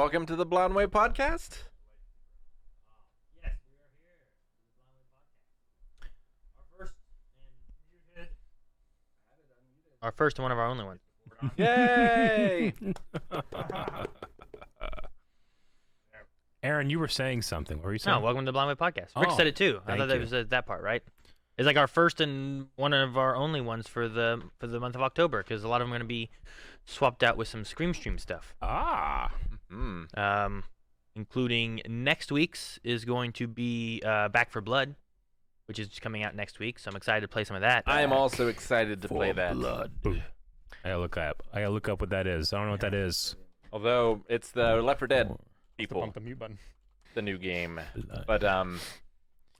Welcome to the Blonde Way Podcast. Yes, we are here. The Blonde Way Podcast. Our first and one of our only ones. Yay! Aaron, you were saying something. What were you saying? No, welcome to the Blonde Way Podcast. Rick said it too. I thought that was that part, right? It's like our first and one of our only ones for the month of October, because a lot of them are going to be swapped out with some Stream stuff. Including next week's is going to be Back for Blood, which is coming out next week. So I'm excited to play some of that. I am also excited to play that. Blood. I gotta look up what that is. I don't know what that is. Although it's the Left 4 Dead people, Pump the mute button. the new game. Blood. But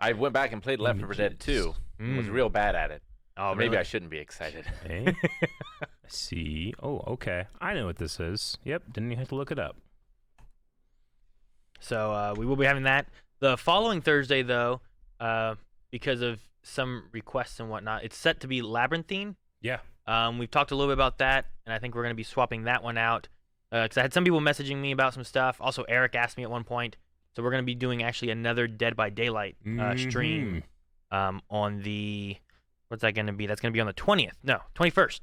I went back and played Left 4 Dead 2. Was real bad at it. Oh, So maybe really? I shouldn't be excited. Hey. See. Oh, okay. I know what this is. Yep. Didn't you have to look it up? So we will be having that. The following Thursday, though, because of some requests and whatnot, it's set to be Labyrinthine. Yeah. We've talked a little bit about that, and I think we're going to be swapping that one out. Because I had some people messaging me about some stuff. Also, Eric asked me at one point. So we're going to be doing actually another Dead by Daylight stream on the... What's that going to be? That's going to be on the 20th. No, 21st.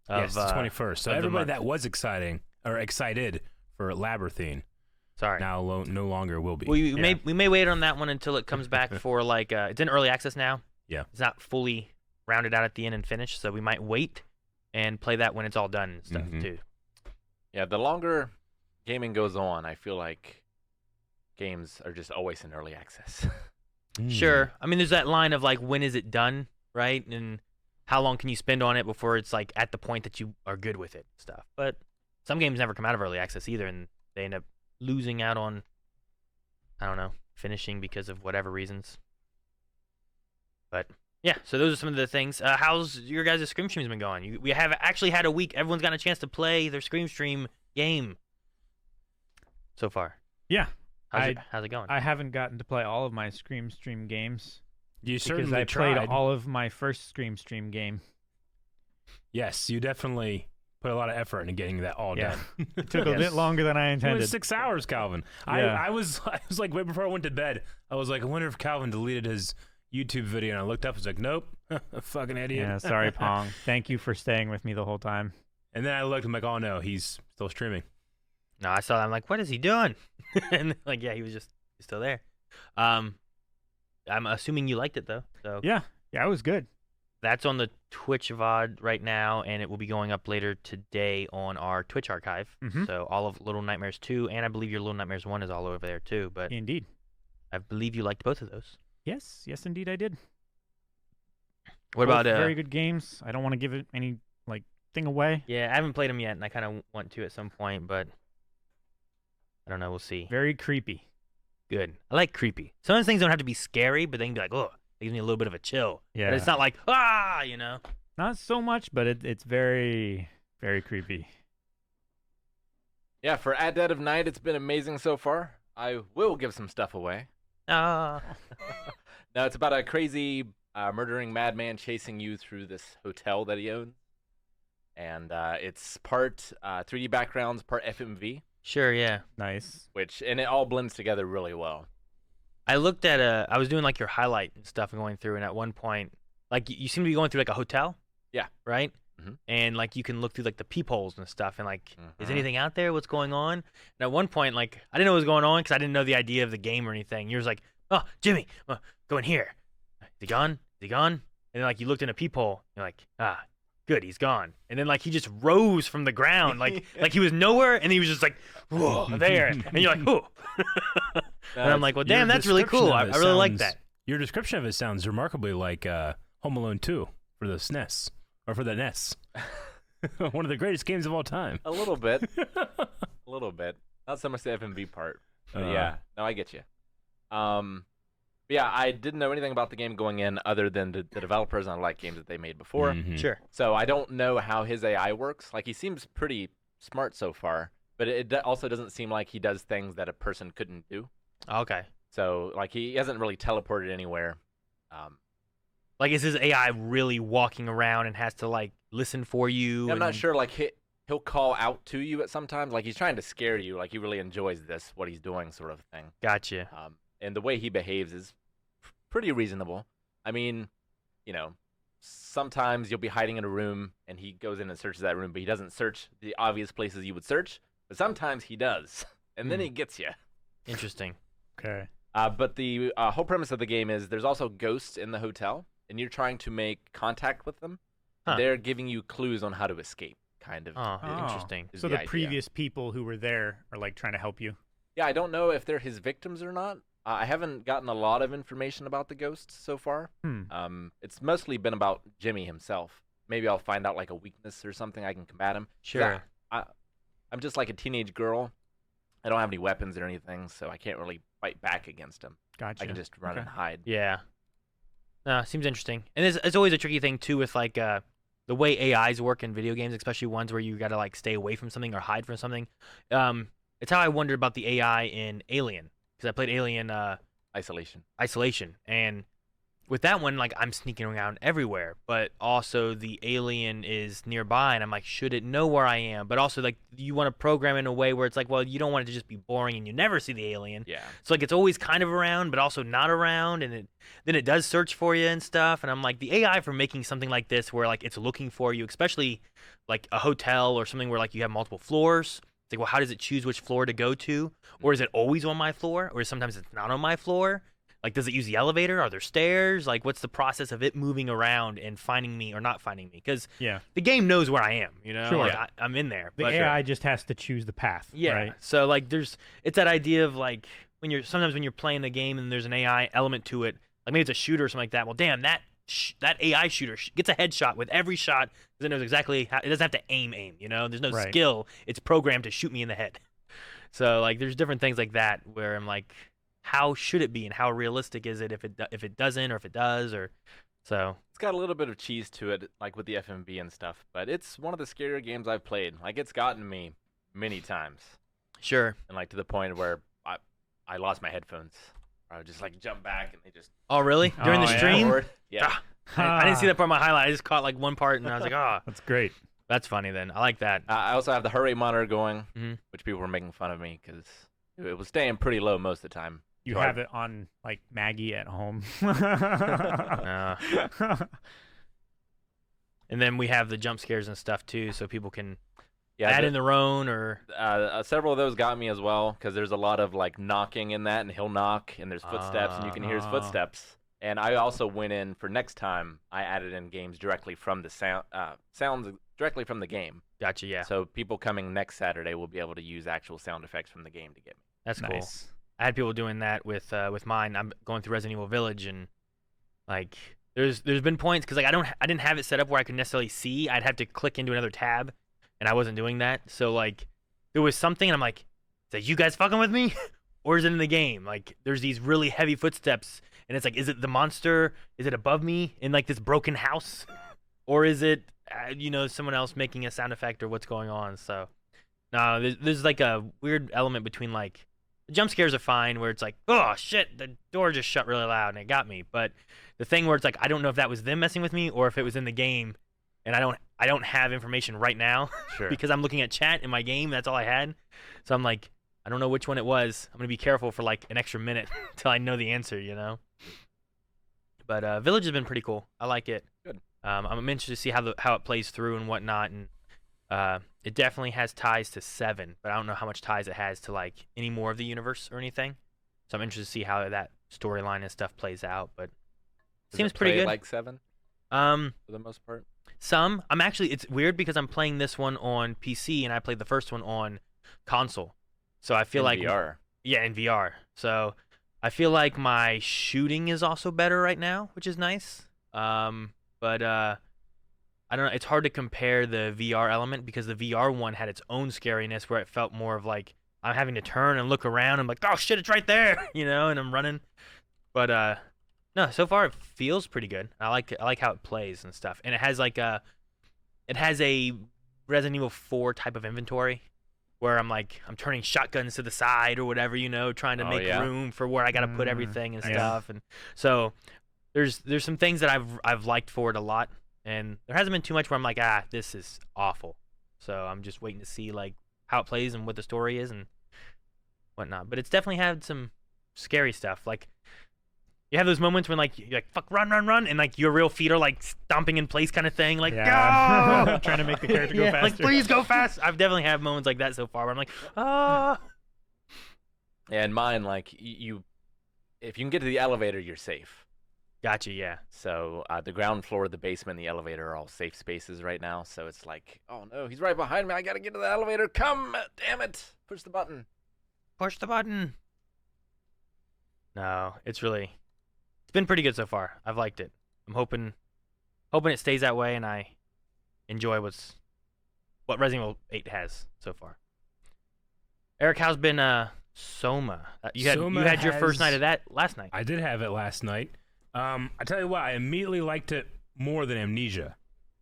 Yes, the 21st. So of the everybody month. that was excited for Labyrinthine Sorry. now no longer will be. We may wait on that one until it comes back for like it's in early access now. Yeah. It's not fully rounded out at the end and finished, so we might wait and play that when it's all done and stuff too. Yeah, the longer gaming goes on, I feel like games are just always in early access. Sure. I mean, there's that line of like, when is it done, right? And how long can you spend on it before it's like at the point that you are good with it, stuff. But some games never come out of early access either, and they end up losing out on, I don't know, finishing because of whatever reasons. But yeah, so those are some of the things. How's your guys' Scream streams been going? We have actually had a week. Everyone's gotten a chance to play their Scream stream game so far. Yeah. How's it going? I haven't gotten to play all of my Scream Stream games You because certainly I played tried. all of my first Scream Stream game. Yes, you definitely put a lot of effort into getting that all Yeah. done. It took a bit longer than I It intended. was 6 hours, Calvin. Yeah. I was like, right before I went to bed, I was like, I wonder if Calvin deleted his YouTube video, and I looked up, I was like, nope, fucking idiot. Yeah, sorry, Pong. Thank you for staying with me the whole time. And then I looked, I'm like, oh no, he's still streaming. No, I saw that. I'm like, what is he doing? And like, yeah, he's still there. I'm assuming you liked it though. So Yeah, it was good. that's on the Twitch VOD right now, and it will be going up later today on our Twitch archive. Mhm. So all of Little Nightmares 2, and I believe your Little Nightmares 1 is all over there too. But Indeed. I believe you liked both of those. Yes, indeed I did. What Both about very good games. I don't want to give it any thing away. Yeah, I haven't played them yet, and I kind of want to at some point, but I don't know. We'll see. Very creepy. Good. I like creepy. Some of those things don't have to be scary, but they can be like, oh, it gives me a little bit of a chill. Yeah. But it's not like, you know. Not so much, but it's very, very creepy. Yeah, for At Dead of Night, it's been amazing so far. I will give some stuff away. Ah. No, it's about a crazy murdering madman chasing you through this hotel that he owns. And it's part 3D backgrounds, part FMV, Sure, yeah. Nice. and it all blends together really well. I looked at I was doing like your highlight and stuff and going through, and at one point, like you seem to be going through like a hotel. Yeah. Right? Mhm. And like you can look through like the peepholes and stuff, and like, is Mhm. anything out there? What's going on? And at one point, like, I didn't know what was going on because I didn't know the idea of the game or anything. You was like, oh, Jimmy, go in here. Is he gone? Is he gone? And then like you looked in a peephole, you're like, good, he's gone. And then like he just rose from the ground, like he was nowhere, and he was just like, whoa, there. And you're like, oh. And I'm like, well, Your damn, that's really cool. I description of it really like sounds- that. Your description of it sounds remarkably like Home Alone 2 for the SNES, or for the NES. One of the greatest games of all time. A little bit. A little bit. Not so much the FMV part. But yeah, no, I get you. Yeah, I didn't know anything about the game going in other than the developers and I like games that they made before. Mhm. Sure. So I don't know how his AI works. Like, he seems pretty smart so far, but it also doesn't seem like he does things that a person couldn't do. Okay. So, like, he hasn't really teleported anywhere. Like, is his AI really walking around and has to like listen for you? I'm not and- sure, like, he'll call out to you at sometimes, like he's trying to scare you, like he really enjoys this, what he's doing, sort of thing. Gotcha. And the way he behaves is pretty reasonable. I mean, sometimes you'll be hiding in a room and he goes in and searches that room, but he doesn't search the obvious places you would search. But sometimes he does, and then he gets you. Interesting. Okay. But the whole premise of the game is there's also ghosts in the hotel, and you're trying to make contact with them. Huh. They're giving you clues on how to escape, kind of. Oh, interesting. is So the the idea. previous people who were there are like trying to help you. Yeah, I don't know if they're his victims or not. I haven't gotten a lot of information about the ghosts so far. It's mostly been about Jimmy himself. Maybe I'll find out like a weakness or something I can combat him. Sure. I'm just like a teenage girl. I don't have any weapons or anything, so I can't really fight back against him. Gotcha. I can just run and hide. Yeah. No, seems interesting. And it's always a tricky thing too with like the way AIs work in video games, especially ones where you gotta like stay away from something or hide from something. It's how I wondered about the AI in Alien, because I played Alien Isolation, and with that one, like I'm sneaking around everywhere, but also the alien is nearby, and I'm like, should it know where I am? But also, like, you want to program in a way where it's like, well, you don't want it to just be boring and you never see the alien. Yeah. So like, it's always kind of around, but also not around, and then it does search for you and stuff. And I'm like, the AI for making something like this, where like it's looking for you, especially like a hotel or something where like you have multiple floors. It's like, well, how does it choose which floor to go to? Or is it always on my floor? Or sometimes it's not on my floor? Like, does it use the elevator? Are there stairs? Like, what's the process of it moving around and finding me or not finding me? Because the game knows where I am, Sure. Like, I'm in there. The AI just has to choose the path. Yeah. Right? So, like, it's that idea of, like, sometimes when you're playing the game and there's an AI element to it, like maybe it's a shooter or something like that. Well, damn, that AI shooter gets a headshot with every shot because it knows exactly how, it doesn't have to aim, There's no skill. It's programmed to shoot me in the head. So, like, there's different things like that where I'm like, how should it be and how realistic is it if it doesn't or if it does or so. It's got a little bit of cheese to it, like with the FMV and stuff, but it's one of the scarier games I've played. Like, it's gotten me many times. Sure. And like to the point where I lost my headphones. I would just like jump back and they just. Oh really? During the stream? Yeah. I didn't see that part of my highlight. I just caught like one part and I was like, That's great. That's funny then. I like that. I also have the heart rate monitor going, which people were making fun of me because it was staying pretty low most of the time. You have it on like Maggie at home. And then we have the jump scares and stuff too, so people can Yeah, add in their own or several of those got me as well because there's a lot of like knocking in that, and he'll knock, and there's footsteps, and you can hear his footsteps. And I also went in for next time. I added in games directly from the sounds directly from the game. Gotcha. Yeah. So people coming next Saturday will be able to use actual sound effects from the game to get me. That's cool. Nice. I had people doing that with mine. I'm going through Resident Evil Village, and like there's been points because like I didn't have it set up where I could necessarily see. I'd have to click into another tab, and I wasn't doing that. So like there was something, and I'm like, is that you guys fucking with me, or is it in the game? Like there's these really heavy footsteps, and it's like, is it the monster? Is it above me in like this broken house, or is it someone else making a sound effect or what's going on? So no, there's like a weird element between like. The jump scares are fine where it's like, oh shit, the door just shut really loud and it got me. But the thing where it's like, I don't know if that was them messing with me or if it was in the game, and I don't have information right now because I'm looking at chat in my game. That's all I had. So I'm like, I don't know which one it was. I'm gonna be careful for like an extra minute until I know the answer, But Village has been pretty cool. I like it. Good. I'm interested to see how it plays through and whatnot, and it definitely has ties to 7, but I don't know how much ties it has to like any more of the universe or anything. So I'm interested to see how that storyline and stuff plays out. But seems pretty good. Like 7. For the most part. Some. It's weird because I'm playing this one on PC and I played the first one on console. So I feel like VR. Yeah, in VR. So I feel like my shooting is also better right now, which is nice. But I don't know. It's hard to compare the VR element because the VR one had its own scariness where it felt more of like I'm having to turn and look around. I'm like, oh shit, it's right there, and I'm running. But no, so far it feels pretty good. I like how it plays and stuff, and it has a Resident Evil 4 type of inventory where I'm turning shotguns to the side or whatever, trying to make room for where I got to put everything and stuff. And so there's some things that I've liked for it a lot. And there hasn't been too much where I'm like, this is awful. So I'm just waiting to see like how it plays and what the story is and whatnot. But it's definitely had some scary stuff. Like you have those moments when like you're like fuck run, and like your real feet are like stomping in place kind of thing. Like go, trying to make the character go faster. like please go fast. I've definitely had moments like that so far where I'm like ah. And mine, like you, if you can get to the elevator, you're safe. Gotcha. Yeah. So the ground floor, the basement, and the elevator are all safe spaces right now. So it's like, oh no, he's right behind me. I gotta get to the elevator. Come, damn it! Push the button. Push the button. No, it's been pretty good so far. I've liked it. I'm hoping it stays that way, and I enjoy what Resident Evil 8 has so far. Eric, how's been Soma? You had your first night of that last night. I did have it last night. I tell you what, I immediately liked it more than Amnesia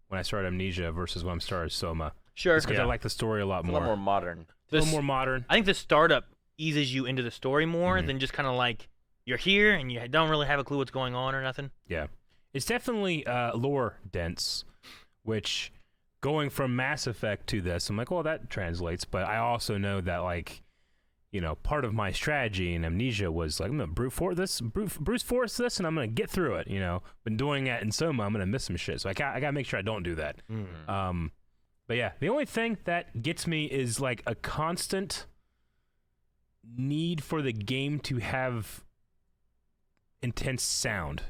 when I started Amnesia versus when I started Soma. Sure. It's because I like the story a lot It's more. a little more modern. A little more modern. I think the startup eases you into the story more than just kind of like you're here and you don't really have a clue what's going on or nothing. Yeah. It's definitely lore dense, which going from Mass Effect to this, I'm like, well, that translates. But I also know that, like, you know, part of my strategy in Amnesia was like, I'm going to brute force this, and I'm going to get through it, you know. But doing that in Soma, I'm going to miss some shit. So I got to make sure I don't do that. But yeah, the only thing that gets me is like a constant need for the game to have intense sound.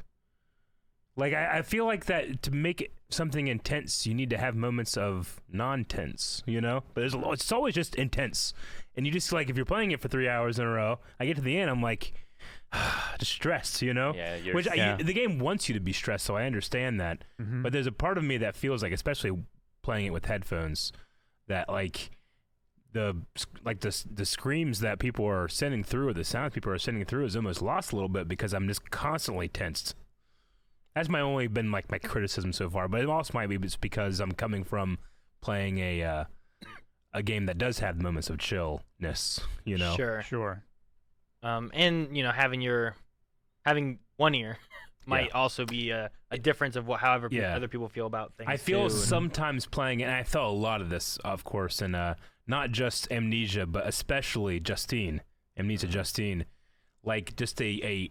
Like I feel like that to make it something intense, you need to have moments of non-tense, you know. But it's always just intense, and you just like if you're playing it for 3 hours in a row, I get to the end, I'm like just stressed, you know. Yeah, the game wants you to be stressed, so I understand that. But there's a part of me that feels like, especially playing it with headphones, that like the screams that people are sending through, or the sounds people are sending through, is almost lost a little bit because I'm just constantly tensed. That's only been like my criticism so far, but it also might be just because I'm coming from playing a game that does have moments of chillness, you know. Sure. And you know, having one ear might also be a difference of however other people feel about things. I feel too, sometimes playing it, and I felt a lot of this, of course, in not just Amnesia, but especially Amnesia Justine, like just a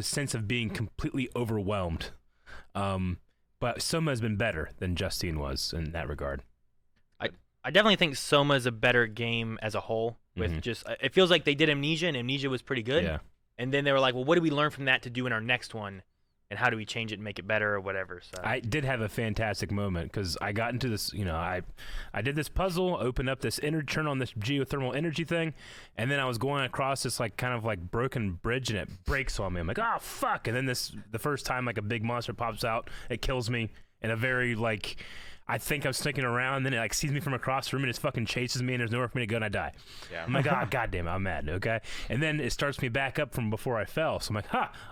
sense of being completely overwhelmed. But Soma has been better than Justine was in that regard. I definitely think Soma is a better game as a whole. With just it feels like they did Amnesia, and Amnesia was pretty good. Yeah. And then they were like, well, what did we learn from that to do in our next one? And how do we change it and make it better or whatever? So I did have a fantastic moment because I got into this, you know, I did this puzzle, opened up this turn on this geothermal energy thing, and then I was going across this like kind of like broken bridge, and it breaks on me. I'm like, oh fuck! And then the first time like a big monster pops out, it kills me in a very like, I think I'm sneaking around, and then it like sees me from across the room and it fucking chases me, and there's nowhere for me to go, and I die. Yeah. I'm like, oh, God damn it, I'm mad, okay? And then it starts me back up from before I fell. So I'm like,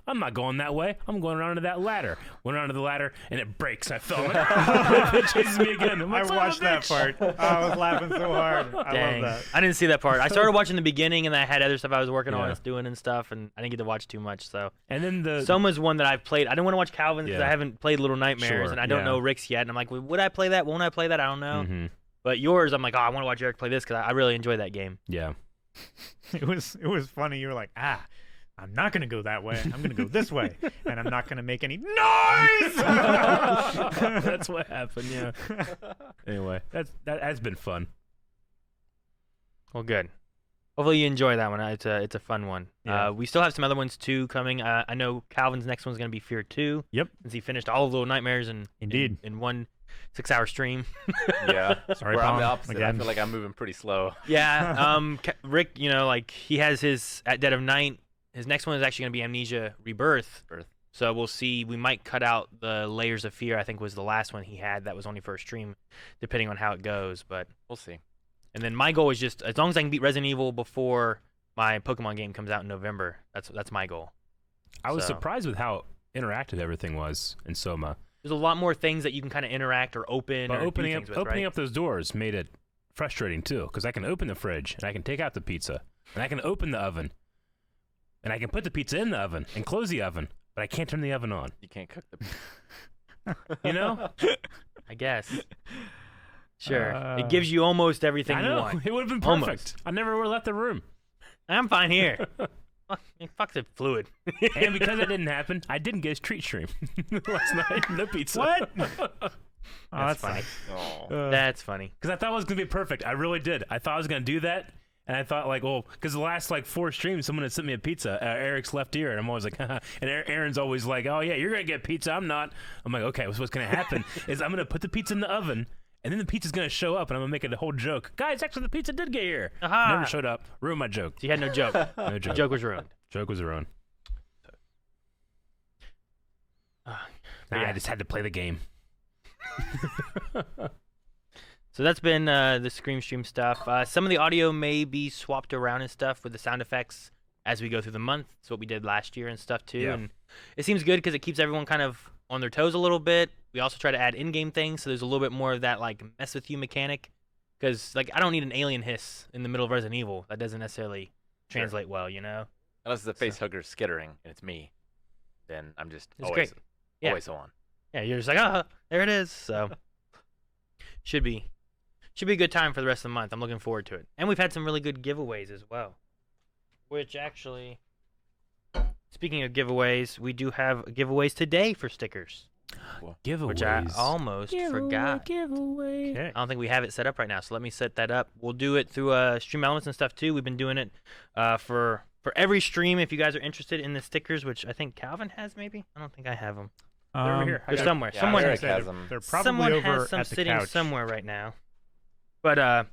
I'm not going that way. I'm going around to that ladder. Went around to the ladder, and it breaks. I fell. I'm like, oh! It chases me again. I'm like, I watched that part. I was laughing so hard. Dang. I love that. I didn't see that part. I started watching the beginning, and I had other stuff I was working on and doing and stuff, and I didn't get to watch too much. So and then Soma's one that I've played. I didn't want to watch Calvin's because I haven't played Little Nightmares, and I don't know Rick's yet. And I'm like, would I play that? Won't I play that? I don't know. But yours, I'm like, I want to watch Eric play this because I really enjoy that game. Yeah. It was funny. You were like, I'm not gonna go that way. I'm gonna go this way, and I'm not gonna make any noise. That's what happened. Yeah. Anyway, that has been fun. Well, good. Hopefully you enjoy that one. It's a fun one. Yeah. We still have some other ones too coming. I know Calvin's next one's gonna be Fear 2. Yep. Since he finished all of Little Nightmares in 1 6-hour stream. Yeah. Sorry, I'm Palm, the opposite. again. I feel like I'm moving pretty slow. Yeah. Rick, you know, like he has his at Dead of Night. His next one is actually gonna be Amnesia Rebirth. So we'll see. We might cut out the Layers of Fear. I think was the last one he had. That was only for a stream, depending on how it goes. But we'll see. And then my goal is just as long as I can beat Resident Evil before my Pokemon game comes out in November. That's my goal. I was surprised with how interactive everything was in Soma. There's a lot more things that you can kind of interact or open. But or opening right? up those doors made it frustrating too, because I can open the fridge and I can take out the pizza and I can open the oven and I can put the pizza in the oven and close the oven, but I can't turn the oven on. You can't cook the. You know? I guess. Sure. It gives you almost everything I you know. want. It would have been perfect. Almost. I never would have left the room. I'm fine here. Fuck the fluid. And because it didn't happen, I didn't get his treat stream last night. No pizza. What? That's funny. Oh. That's funny. Because I thought it was going to be perfect. I really did. I thought I was going to do that. And I thought, like, well, because the last, like, 4 streams, someone had sent me a pizza, Eric's left ear. And I'm always like, haha. And Aaron's always like, oh, yeah, you're going to get pizza. I'm not. I'm like, okay, so what's going to happen is I'm going to put the pizza in the oven. And then the pizza's going to show up, and I'm going to make it a whole joke. Guys, actually, the pizza did get here. Aha. Never showed up. Ruined my joke. So you had no joke. No The joke. joke was ruined. Joke was ruined. I just had to play the game. So that's been the Scream Stream stuff. Some of the audio may be swapped around and stuff with the sound effects as we go through the month. That's what we did last year and stuff too. Yeah. And it seems good because it keeps everyone kind of on their toes a little bit. We also try to add in-game things, so there's a little bit more of that like mess with you mechanic. Because like I don't need an alien hiss in the middle of Resident Evil. That doesn't necessarily translate well, you know. Unless it's a face hugger skittering and it's me, then I'm just It's always, great. Yeah. always on. Yeah, you're just like, ah, there it is. So should be a good time for the rest of the month. I'm looking forward to it. And we've had some really good giveaways as well. Which actually, speaking of giveaways, we do have giveaways today for stickers, Giveaways. which I almost forgot. Giveaway. Okay. I don't think we have it set up right now, so let me set that up. We'll do it through Stream Elements and stuff too. We've been doing it for every stream. If you guys are interested in the stickers, which I think Calvin has, maybe. I don't think I have them. They're over here. They're somewhere. Yeah, Someone Eric has has them. They're probably Someone over has some at the sitting couch. somewhere right now. But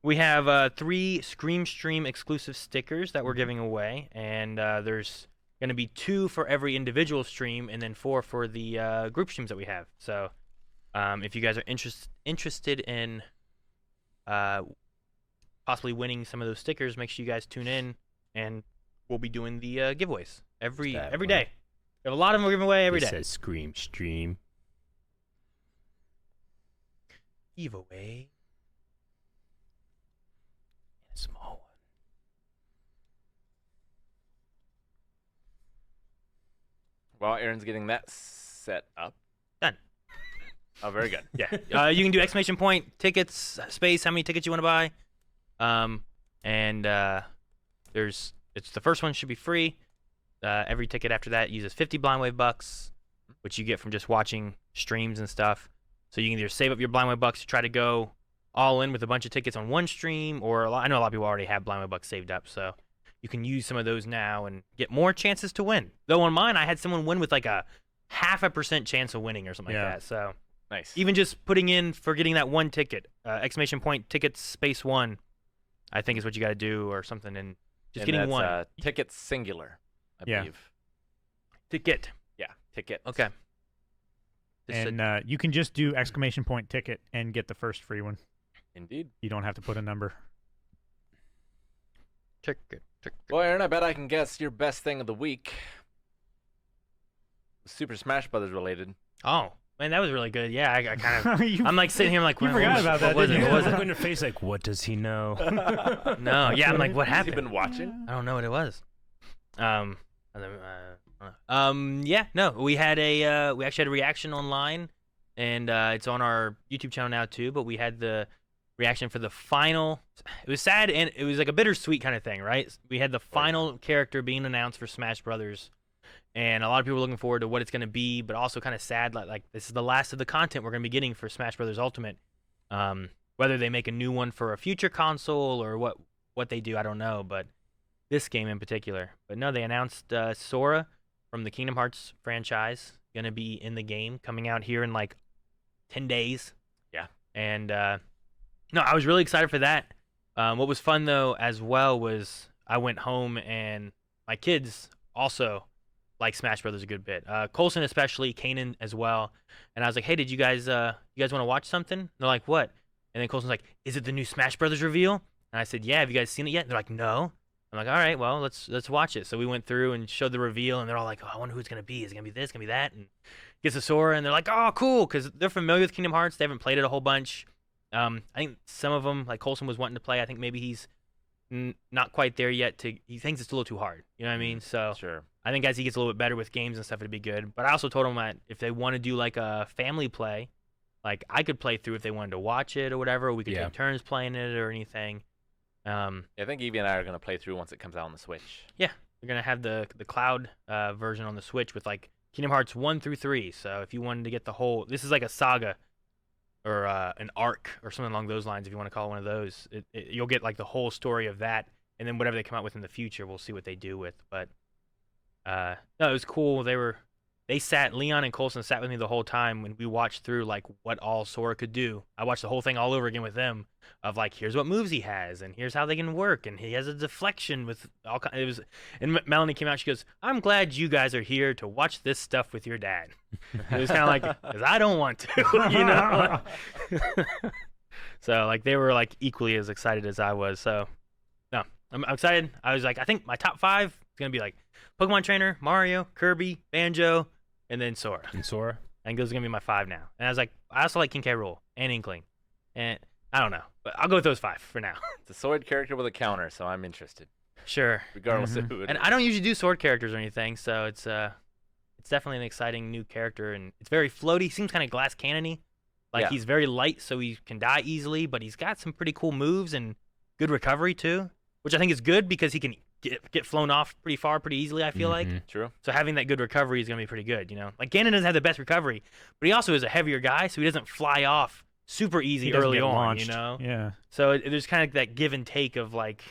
3 Scream Stream exclusive stickers that we're giving away, and there's going to be 2 for every individual stream, and then 4 for the group streams that we have. So if you guys are interested in possibly winning some of those stickers, make sure you guys tune in, and we'll be doing the giveaways every day. We have a lot of them we're giving away every It day. says Scream Stream. Giveaway. A small one. While Aaron's getting that set up. Done. Oh, very good. Yeah. You can do exclamation point, tickets, space, how many tickets you want to buy. And it's the first one should be free. Every ticket after that uses 50 Blind Wave bucks, which you get from just watching streams and stuff. So you can either save up your Blind Wave bucks to try to go all in with a bunch of tickets on one stream, or I know a lot of people already have Blind Wave bucks saved up, so you can use some of those now and get more chances to win. Though on mine, I had someone win with like a 0.5% chance of winning or something like that. So Nice. even just putting in for getting that one ticket, exclamation point, tickets, space 1, I think is what you got to do or something, and just And getting that's, one. Tickets singular, I Yeah. believe. Ticket. Yeah, ticket. Okay. Just And you can just do exclamation point ticket and get the first free one. Indeed. You don't have to put a number. ticket. Well, Aaron, I bet I can guess your best thing of the week. Super Smash Brothers related. Oh, man, that was really good. Yeah, I kind of. You- I'm like sitting here, like, You what forgot was- about that, What was didn't it? you? What was Look it? on your face like, what does he know? No, yeah, I'm like, what Has he happened? been watching? I don't know what it was. Yeah, no, we actually had a reaction online, and it's on our YouTube channel now too. But we had the reaction for the final. It was sad and it was like a bittersweet kind of thing, right? We had the final character being announced for Smash Brothers, and a lot of people were looking forward to what it's going to be, but also kind of sad, like this is the last of the content we're going to be getting for Smash Brothers Ultimate. Whether they make a new one for a future console or what they do, I don't know, but this game in particular. But no, they announced SORA from the Kingdom Hearts franchise going to be in the game, coming out here in like 10 days. Yeah. And no, I was really excited for that. What was fun though as well was I went home and my kids also like Smash Brothers a good bit. Colson especially, Kanan as well. And I was like, hey, did you guys want to watch something? And they're like, what? And then Colson's like, is it the new Smash Brothers reveal? And I said, yeah, have you guys seen it yet? And they're like, no. I'm like, all right, well, let's watch it. So we went through and showed the reveal, and they're all like, oh, I wonder who it's going to be. Is it going to be this, going to be that? And gets a Sora, and they're like, oh, cool, because they're familiar with Kingdom Hearts. They haven't played it a whole bunch. I think some of them, like Colson was wanting to play. I think maybe he's not quite there yet. He thinks it's a little too hard. You know what I mean? So Sure. I think as he gets a little bit better with games and stuff, it'd be good. But I also told him that if they want to do like a family play, Like I could play through if they wanted to watch it or whatever. Or we could Yeah. take turns playing it or anything. Yeah, I think Evie and I are gonna play through once it comes out on the Switch. We're gonna have the cloud version on the Switch with like Kingdom Hearts 1 through 3. So if you wanted to get the whole, this is like a saga or an arc or something along those lines. If you want to call it one of those, you'll get like the whole story of that, and then whatever they come out with in the future, we'll see what they do with. But no, it was cool. Leon and Colson sat with me the whole time when we watched through like what all Sora could do. I watched the whole thing all over again with them of like, here's what moves he has and here's how they can work, and he has a deflection with all kind. It was, and Melanie came out. She goes, "I'm glad you guys are here to watch this stuff with your dad." It was kind of like, because I don't want to, you know. So like they were like equally as excited as I was. So no, I'm excited. I was like, I think my top 5 is gonna be like Pokemon Trainer, Mario, Kirby, Banjo, and then Sora. And Sora? I think those are going to be my 5 now. And I was like, I also like King K. Rool and Inkling. And I don't know, but I'll go with those 5 for now. It's a sword character with a counter, so I'm interested, Sure. regardless of who it And is. I don't usually do sword characters or anything, so it's definitely an exciting new character, and it's very floaty. Seems kind of glass cannony. Like Yeah. he's very light, so he can die easily, but he's got some pretty cool moves and good recovery too, which I think is good because he can get flown off pretty far pretty easily, I feel like. True. So having that good recovery is going to be pretty good, you know? Like Ganon doesn't have the best recovery, but he also is a heavier guy, so he doesn't fly off super easy He doesn't early get on, launched. you know? Yeah. So there's kind of that give and take of like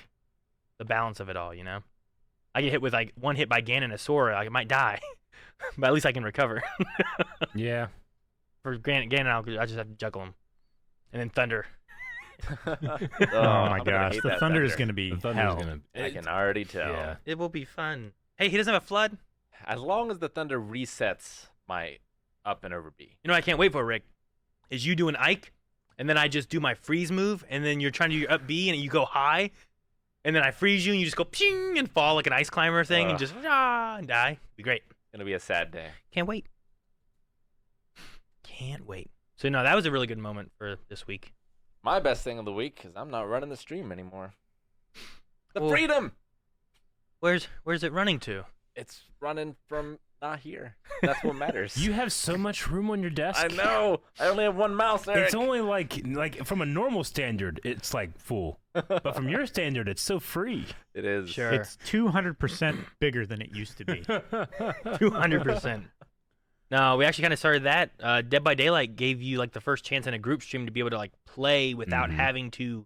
the balance of it all, you know? I get hit with like one hit by Ganon and Sora, I might die, but at least I can recover. Yeah. For Ganon, I just have to juggle him. And then Thunder. Oh, my I'm gonna gosh, hate the that thunder is going to be The Thunder's hell. gonna. I can already tell. Yeah. It will be fun. Hey, he doesn't have a flood? As long as the thunder resets my up and over B. You know what I can't wait for, Rick? Is you do an Ike, and then I just do my freeze move, and then you're trying to do your up B, and you go high, and then I freeze you, and you just go ping and fall like an ice climber thing, and Ugh. just and die. Be great. Gonna be a sad day. Can't wait. Can't wait. So no, that was a really good moment for this week. My best thing of the week is I'm not running the stream anymore. The Well- freedom! Where's it running to? It's running from not here. That's what matters. You have so much room on your desk. I know. I only have one mouse, Eric. It's only like from a normal standard, it's like full. But from your standard, it's so free. It is. Sure. It's 200% bigger than it used to be. 200%. No, we actually kind of started that. Dead by Daylight gave you like the first chance in a group stream to be able to like play without having to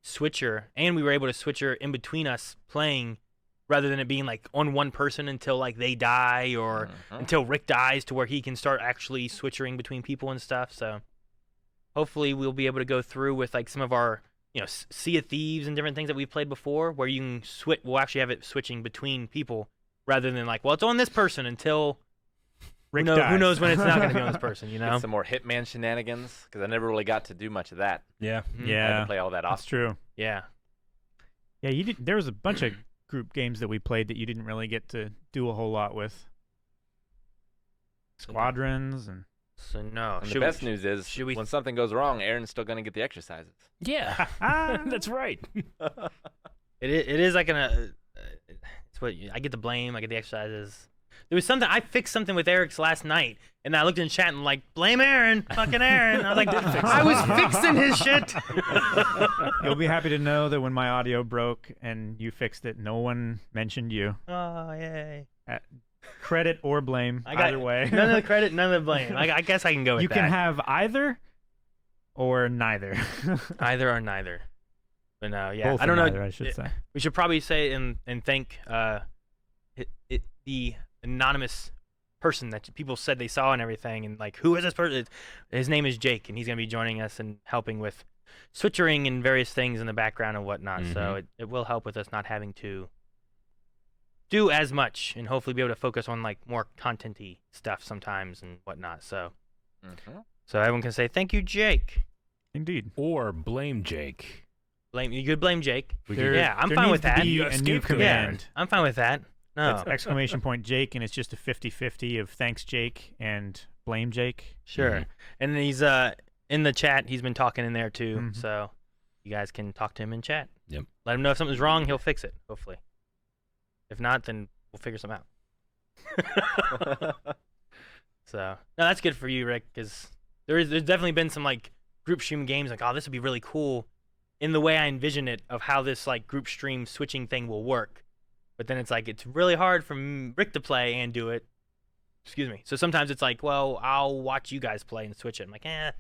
switch her, and we were able to switch her in between us playing, rather than it being like on one person until like they die or until Rick dies, to where he can start actually switching between people and stuff. So hopefully we'll be able to go through with like some of our, you know, Sea of Thieves and different things that we've played before, where you can switch. We'll actually have it switching between people rather than like, well, it's on this person until. Rick Who dies. knows when it's not going to be on this person, you know? Get some more Hitman shenanigans, because I never really got to do much of that. Yeah. Mhm. I had Yeah, to play all that that's off. true. Yeah. Yeah, you did. There was a bunch of group games that we played that you didn't really get to do a whole lot with. Squadrons and So no. And the best news is, should we- when something goes wrong, Aaron's still going to get the exercises. Yeah. That's right. It is like it's what I get the blame. I get the exercises. There was something I fixed something with Eric's last night, and I looked in chat and like, blame Aaron, fucking Aaron. I was like, I was fixing his shit. you'll be happy to know that when my audio broke and you fixed it, no one mentioned you. Oh yay! Credit or blame, I got either way. None of the credit, none of the blame. I guess I can go with you that. can have either or neither. Either or neither. But no, yeah, Both I or don't know. neither, I should say. We should probably say and thank the anonymous person that people said they saw and everything, and like, who is this person? His name is Jake, and he's gonna be joining us and helping with switchering and various things in the background and whatnot. So it will help with us not having to do as much, and hopefully be able to focus on like more content-y stuff sometimes and whatnot. So so everyone can say thank you, Jake. Indeed. Or blame Jake. You could blame Jake. There- Yeah, I'm there fine needs with to that. be You a new escape command. I'm fine with that. No, That's exclamation point Jake, and it's just a 50-50 of thanks Jake and blame Jake. sure. Mhm. And he's in the chat. He's been talking in there too, Mhm. so you guys can talk to him in chat. Yep. Let him know if something's wrong. He'll fix it. Hopefully. If not, then we'll figure something out. So no, that's good for you, Rick, because there's definitely been some like group stream games like, oh, this would be really cool in the way I envision it of how this like group stream switching thing will work. But then it's like it's really hard for Rick to play and do it. Excuse me. So sometimes it's like, well, I'll watch you guys play and switch it. I'm like, I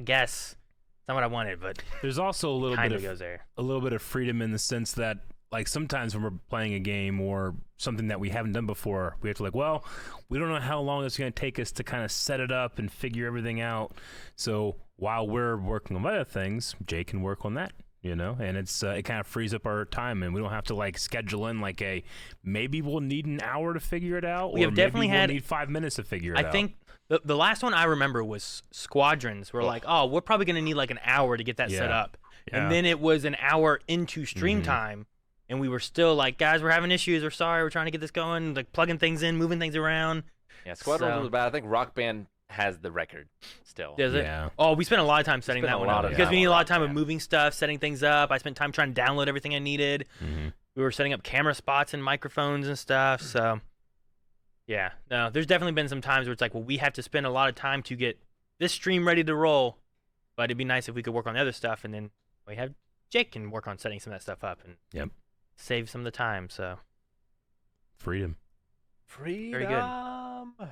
guess it's not what I wanted, but There's also a little kind bit of of goes there. a little bit of freedom in the sense that like sometimes when we're playing a game or something that we haven't done before, we have to like, well, we don't know how long it's going to take us to kind of set it up and figure everything out. So while we're working on other things, Jay can work on that, you know, and it's it kind of frees up our time, and we don't have to like schedule in like maybe we'll need an hour to figure it out, We have definitely maybe had- we'll need 5 minutes to figure it out. I think the last one I remember was Squadrons. We're like, oh, we're probably going to need like an hour to get that set Yeah. up. Yeah. And then it was an hour into stream time, and we were still like, guys, we're having issues. We're sorry. We're trying to get this going, like plugging things in, moving things around. Yeah, Squadrons So- was bad. I think Rock Band has the record still. Does it? Yeah. Oh, we spent a lot of time setting spent that a one lot up of because time we need a on lot of Rock time of Band. moving stuff, setting things up. I spent time trying to download everything I needed. Mhm. We were setting up camera spots and microphones and stuff. So, yeah, no, there's definitely been some times where it's like, well, we have to spend a lot of time to get this stream ready to roll. But it'd be nice if we could work on the other stuff, and then we have Jake can work on setting some of that stuff up and Yep. save some of the time. So, Freedom. Freedom. good.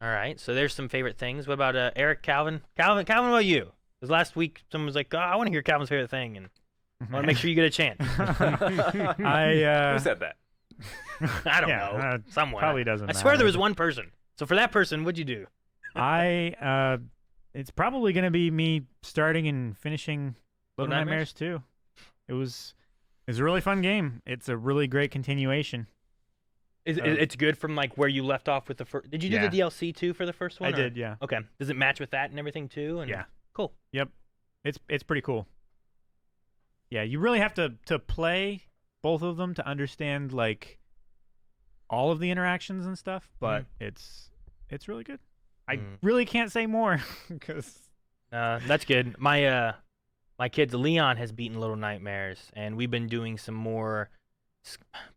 all right. So there's some favorite things. What about Eric, Calvin? Calvin, what about you? Because last week someone was like, oh, I want to hear Calvin's favorite thing, and I want to make sure you get a chance. Who said that? I don't Yeah, know. Someone. probably doesn't I swear there matter. was one person. So for that person, what'd you do? It's probably gonna be me starting and finishing Little Little Nightmares 2. It's a really fun game. It's a really great continuation. It's good from like where you left off with the first. Did you do Yeah. the DLC too for the first one? I did, yeah. Okay. Does it match with that and everything too? And Yeah. Cool. Yep. It's pretty cool. Yeah, you really have to play both of them to understand like all of the interactions and stuff, but it's really good. I really can't say more because That's good. My kid Leon has beaten Little Nightmares, and we've been doing some more.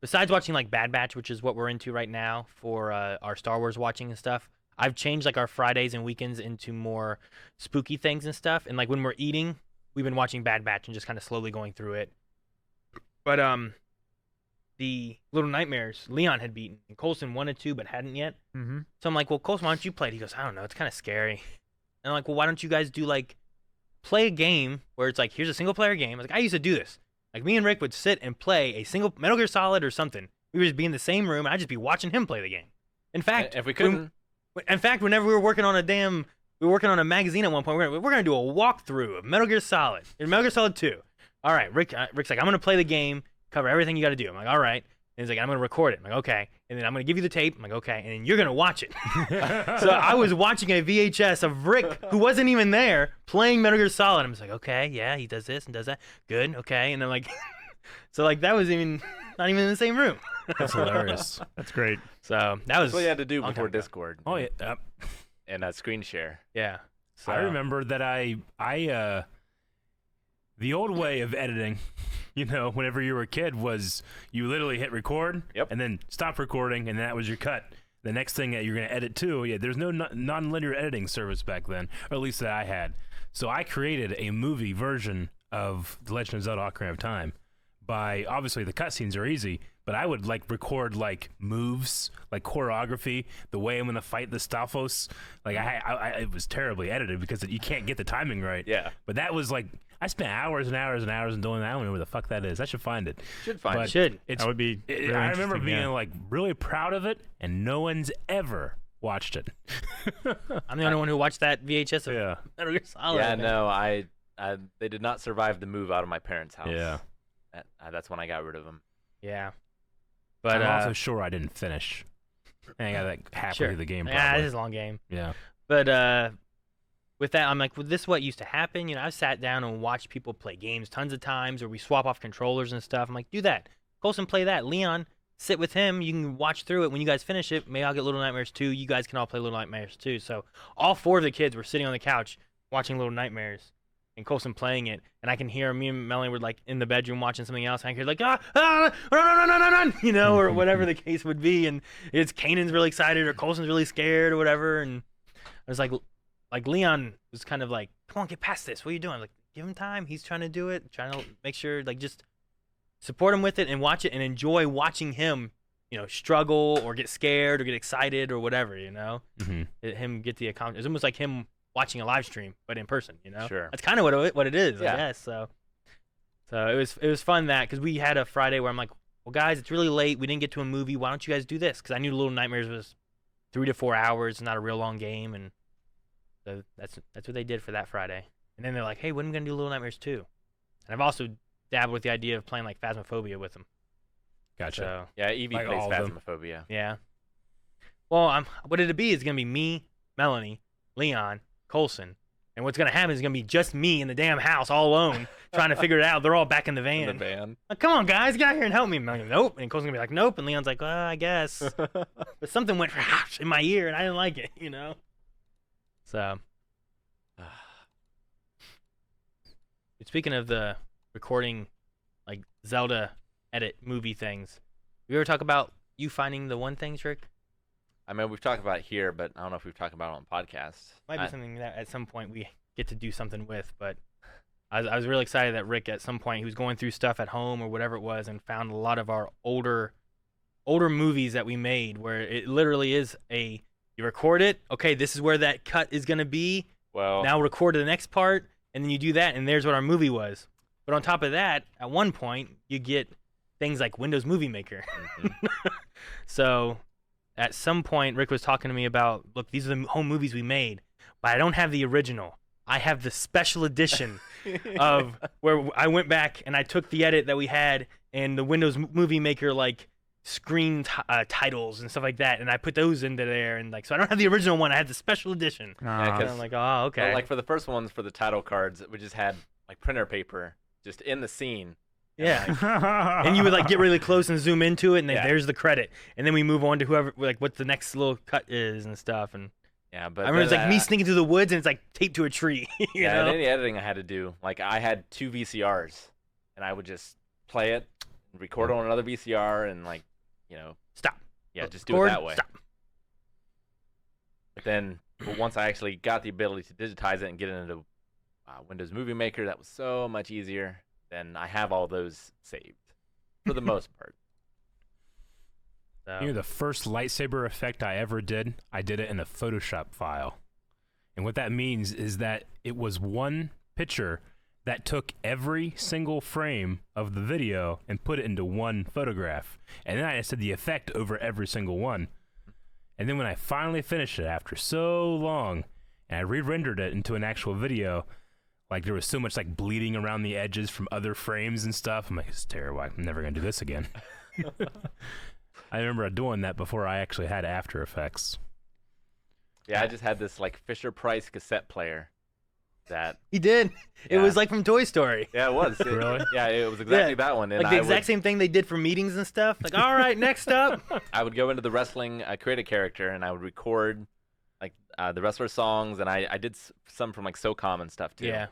Besides watching like Bad Batch, which is what we're into right now for our Star Wars watching and stuff, I've changed like our Fridays and weekends into more spooky things and stuff. And like when we're eating, we've been watching Bad Batch and just kind of slowly going through it. But the Little Nightmares Leon had beaten, and Colson wanted to but hadn't yet. mm-hmm. So I'm like, well, Colson, why don't you play it? He goes, I don't know, it's kind of scary. And I'm like, well, why don't you guys do like play a game where it's like, here's a single player game. I was like, I used to do this. Like me and Rick would sit and play a single Metal Gear Solid or something. We would just be in the same room, and I'd just be watching him play the game. In fact, If we couldn't, whenever we were working on a magazine at one point, we're gonna do a walkthrough of Metal Gear Solid, Metal Gear Solid 2. All right, Rick's like, I'm gonna play the game, cover everything you got to do. I'm like, all right. And he's like, I'm gonna record it. I'm like, okay. And then I'm gonna give you the tape. I'm like, okay. And then you're gonna watch it. So I was watching a VHS of Rick, who wasn't even there, playing Metal Gear Solid. I'm just like, okay, yeah, he does this and does that. Good, okay. And I'm like, so like that was not even in the same room. That's hilarious. That's great. So that was that's what you had to do long before time ago. Discord. Oh yeah. And screen share. Yeah. So, I remember that I the old way of editing, you know, whenever you were a kid was you literally hit record Yep. and then stop recording, and that was your cut. The next thing that you're going to edit to, yeah, there's no non-linear editing service back then, or at least that I had. So I created a movie version of The Legend of Zelda: Ocarina of Time. By obviously the cutscenes are easy, but I would like record like moves, like choreography, the way I'm gonna fight the Stalfos. Like I it was terribly edited because you can't get the timing right. Yeah. But that was like I spent hours and hours and hours doing that. I don't know where the fuck that is. I should find it. Should find But it. should. It's That would be. Really I remember interesting, being yeah. like really proud of it, and no one's ever watched it. I'm the only one who watched that VHS of Yeah. Metal Gear Solid. Yeah, no, I they did not survive the move out of my parents' house. Yeah. That's when I got rid of them. Yeah. But But I'm also sure I didn't finish. I got like halfway through the game. Yeah, Probably. this is a long game. Yeah. But with that, I'm like, well, this is what used to happen. You know, I've sat down and watched people play games tons of times, or we swap off controllers and stuff. I'm like, do that. Colson, play that. Leon, sit with him. You can watch through it. When you guys finish it, maybe I'll get Little Nightmares 2. You guys can all play Little Nightmares 2. So all four of the kids were sitting on the couch watching Little Nightmares, and Colson playing it, and I can hear me and Melanie were like in the bedroom watching something else, and I hear like run, you know, or whatever the case would be, and it's Kanan's really excited or Colson's really scared or whatever, and I was like, like Leon was kind of like, come on, get past this. What are you doing? Like, give him time. He's trying to do it. Trying to make sure, like, just support him with it and watch it and enjoy watching him, struggle or get scared or get excited or whatever, him get the account. It's almost like him watching a live stream, but in person, Sure. That's kind of what it is, Yeah. I guess. So it was fun because we had a Friday where I'm like, well, guys, it's really late. We didn't get to a movie. Why don't you guys do this? Because I knew Little Nightmares was 3 to 4 hours, not a real long game, and so that's what they did for that Friday. And then they're like, hey, when are we gonna do Little Nightmares 2? And I've also dabbled with the idea of playing like Phasmophobia with them. Gotcha. So, Yeah, Evie Like plays all of them. Phasmophobia. yeah. Well, what it'll be is gonna be me, Melanie, Leon, Colson, and what's gonna happen is gonna be just me in the damn house all alone trying to figure it out. They're all back in the van. In the van. Like, come on, guys, get out here and help me. And I'm like, nope. And Colson's gonna be like, nope. And Leon's like, well, I guess. But something went in my ear and I didn't like it, So. Speaking of the recording, like Zelda edit movie things, we ever talk about you finding the one things, Rick? I mean, we've talked about it here, but I don't know if we've talked about it on podcasts. Might be something that at some point we get to do something with, but I was really excited that Rick at some point he was going through stuff at home or whatever it was and found a lot of our older movies that we made where it literally is you record it, okay, this is where that cut is gonna be. Well, Now record the next part, and then you do that, and there's what our movie was. But on top of that, at one point you get things like Windows Movie Maker. mhm. So at some point, Rick was talking to me about, look, these are the home movies we made, but I don't have the original. I have the special edition of where I went back and I took the edit that we had and the Windows Movie Maker like screen titles and stuff like that, and I put those into there, and like so I don't have the original one. I had the special edition. Yeah, And I'm like, oh, okay. Well, like for the first ones, for the title cards, we just had like printer paper just in the scene. And, yeah. like, And you would like get really close and zoom into it, and then Yeah. there's the credit, and then we move on to whoever like what the next little cut is and stuff. And yeah, but I remember it's like me that- sneaking through the woods, and it's like taped to a tree. you Yeah, know? and any editing I had to do, like I had 2 VCRs, and I would just play it, record on another VCR, and like, Stop. yeah, just do it Record, that way. Stop. But then once I actually got the ability to digitize it and get it into Windows Movie Maker, that was so much easier. Then I have all those saved for the most part. So, You know, the first lightsaber effect I ever did, I did it in a Photoshop file. And what that means is that it was one picture that took every single frame of the video and put it into one photograph. And then I just did the effect over every single one. And then when I finally finished it after so long, and I re-rendered it into an actual video, like there was so much like bleeding around the edges from other frames and stuff. I'm like, it's terrible. I'm never going to do this again. I remember doing that before I actually had After Effects. Yeah, I just had this like Fisher-Price cassette player that. he did. It Yeah. was like from Toy Story. Yeah, it was. Really? Yeah, it was exactly Yeah, that one. And Like the I exact same thing they did for meetings and stuff. Like, all right, next up. I would go into the wrestling, create a character, and I would record like the wrestler songs, and I did some from like SOCOM and stuff too. Yeah.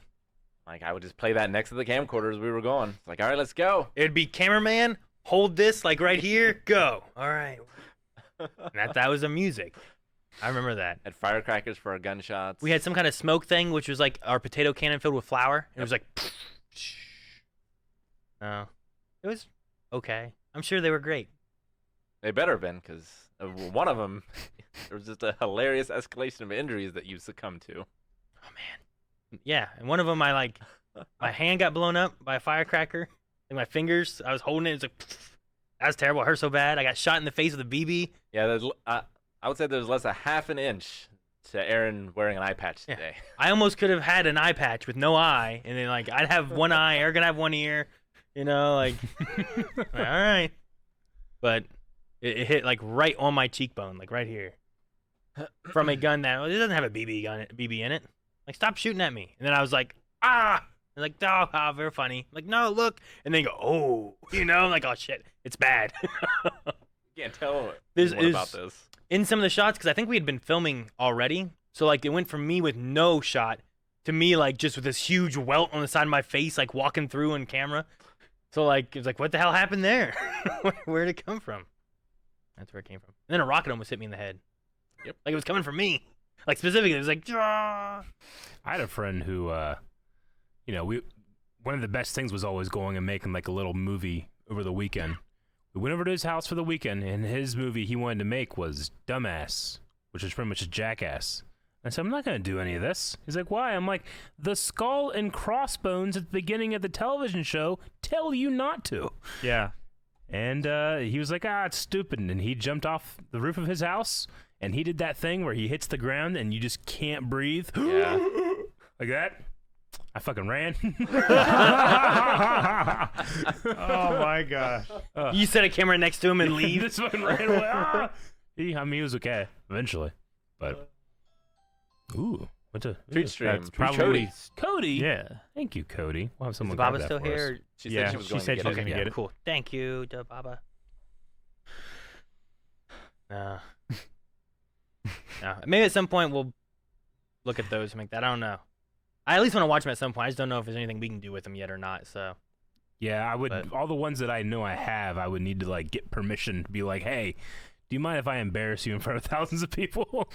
Like I would just play that next to the camcorder as we were going. It's like, all right, let's go. It'd be cameraman, hold this like right here, go. All right. And that was the music. I remember that. Had firecrackers for our gunshots. We had some kind of smoke thing, which was like our potato cannon filled with flour. And it was like, oh, it was okay. I'm sure they were great. They better have been, because one of them, there was just a hilarious escalation of injuries that you succumbed to. Oh man, yeah. And one of them, my hand got blown up by a firecracker. Like my fingers, I was holding it. It's like, that was terrible. It hurt so bad. I got shot in the face with a BB. Yeah, I would say there's less a half an inch to Aaron wearing an eye patch Yeah. today. I almost could have had an eye patch with no eye, and then like I'd have one eye, Aaron gonna have one ear, like all right. But it hit like right on my cheekbone, like right here, from a gun that it doesn't have a BB in it. Like, stop shooting at me. And then I was like, ah, and like, oh, very funny. Like, no, look, and then you go, oh, like, oh shit, it's bad. Can't tell This anyone is- about this. In some of the shots, because I think we had been filming already, so like it went from me with no shot to me like just with this huge welt on the side of my face, like walking through on camera. So like it was like, what the hell happened there? Where'd it come from? That's where it came from. And then a rocket almost hit me in the head. Yep. Like it was coming from me. Like specifically, it was like. I had a friend who, one of the best things was always going and making like a little movie over the weekend. We went over to his house for the weekend, and his movie he wanted to make was Dumbass, which is pretty much a Jackass. I said, I'm not going to do any of this. He's like, why? I'm like, the skull and crossbones at the beginning of the television show tell you not to. Yeah. And he was like, it's stupid. And he jumped off the roof of his house, and he did that thing where he hits the ground and you just can't breathe. Yeah. Like that. I fucking ran. Oh my gosh. You set a camera next to him and leave. This fucking ran away. He was okay eventually. But, what's a Tweet stream. That's Free probably Cody? Yeah. Thank you, Cody. We'll have Is someone grab Baba that still for us. here? She Yeah, said she was she going said to she was get gonna it. get it. Cool. Thank you, to Baba. No. Maybe at some point we'll look at those and make that. I don't know. I at least want to watch them at some point. I just don't know if there's anything we can do with them yet or not. So. Yeah, I would. But- all the ones that I know I have, I would need to like get permission to be like, hey, do you mind if I embarrass you in front of thousands of people?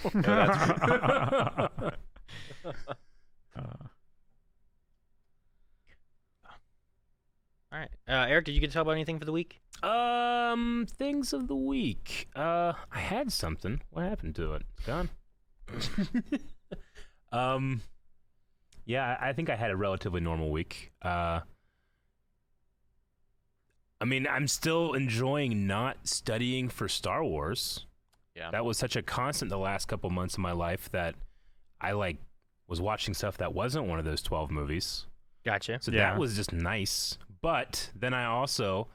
All right, Eric, did you get to talk about anything for the week? Things of the week. I had something. What happened to it? It's gone. Yeah, I think I had a relatively normal week. I mean, I'm still enjoying not studying for Star Wars. Yeah. That was such a constant the last couple months of my life that I was watching stuff that wasn't one of those 12 movies. Gotcha. So Yeah. that was just nice. But then I also,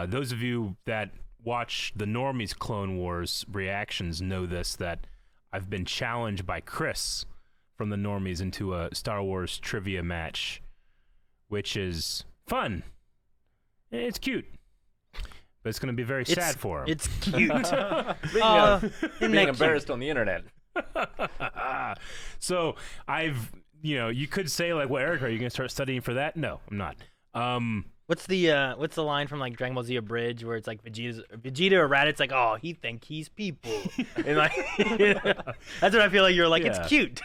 those of you that watch the Normies Clone Wars reactions know this, that I've been challenged by Chris from the Normies into a Star Wars trivia match, which is fun. It's cute. But it's going to be very sad for him. It's cute. Being embarrassed on the internet. So I've, you could say like, well, Eric, are you going to start studying for that? No, I'm not. What's the line from like Dragon Ball Z Abridged where it's like Vegeta or Raditz like, oh, he think he's people, and like that's what I feel like you're like. Yeah. It's cute.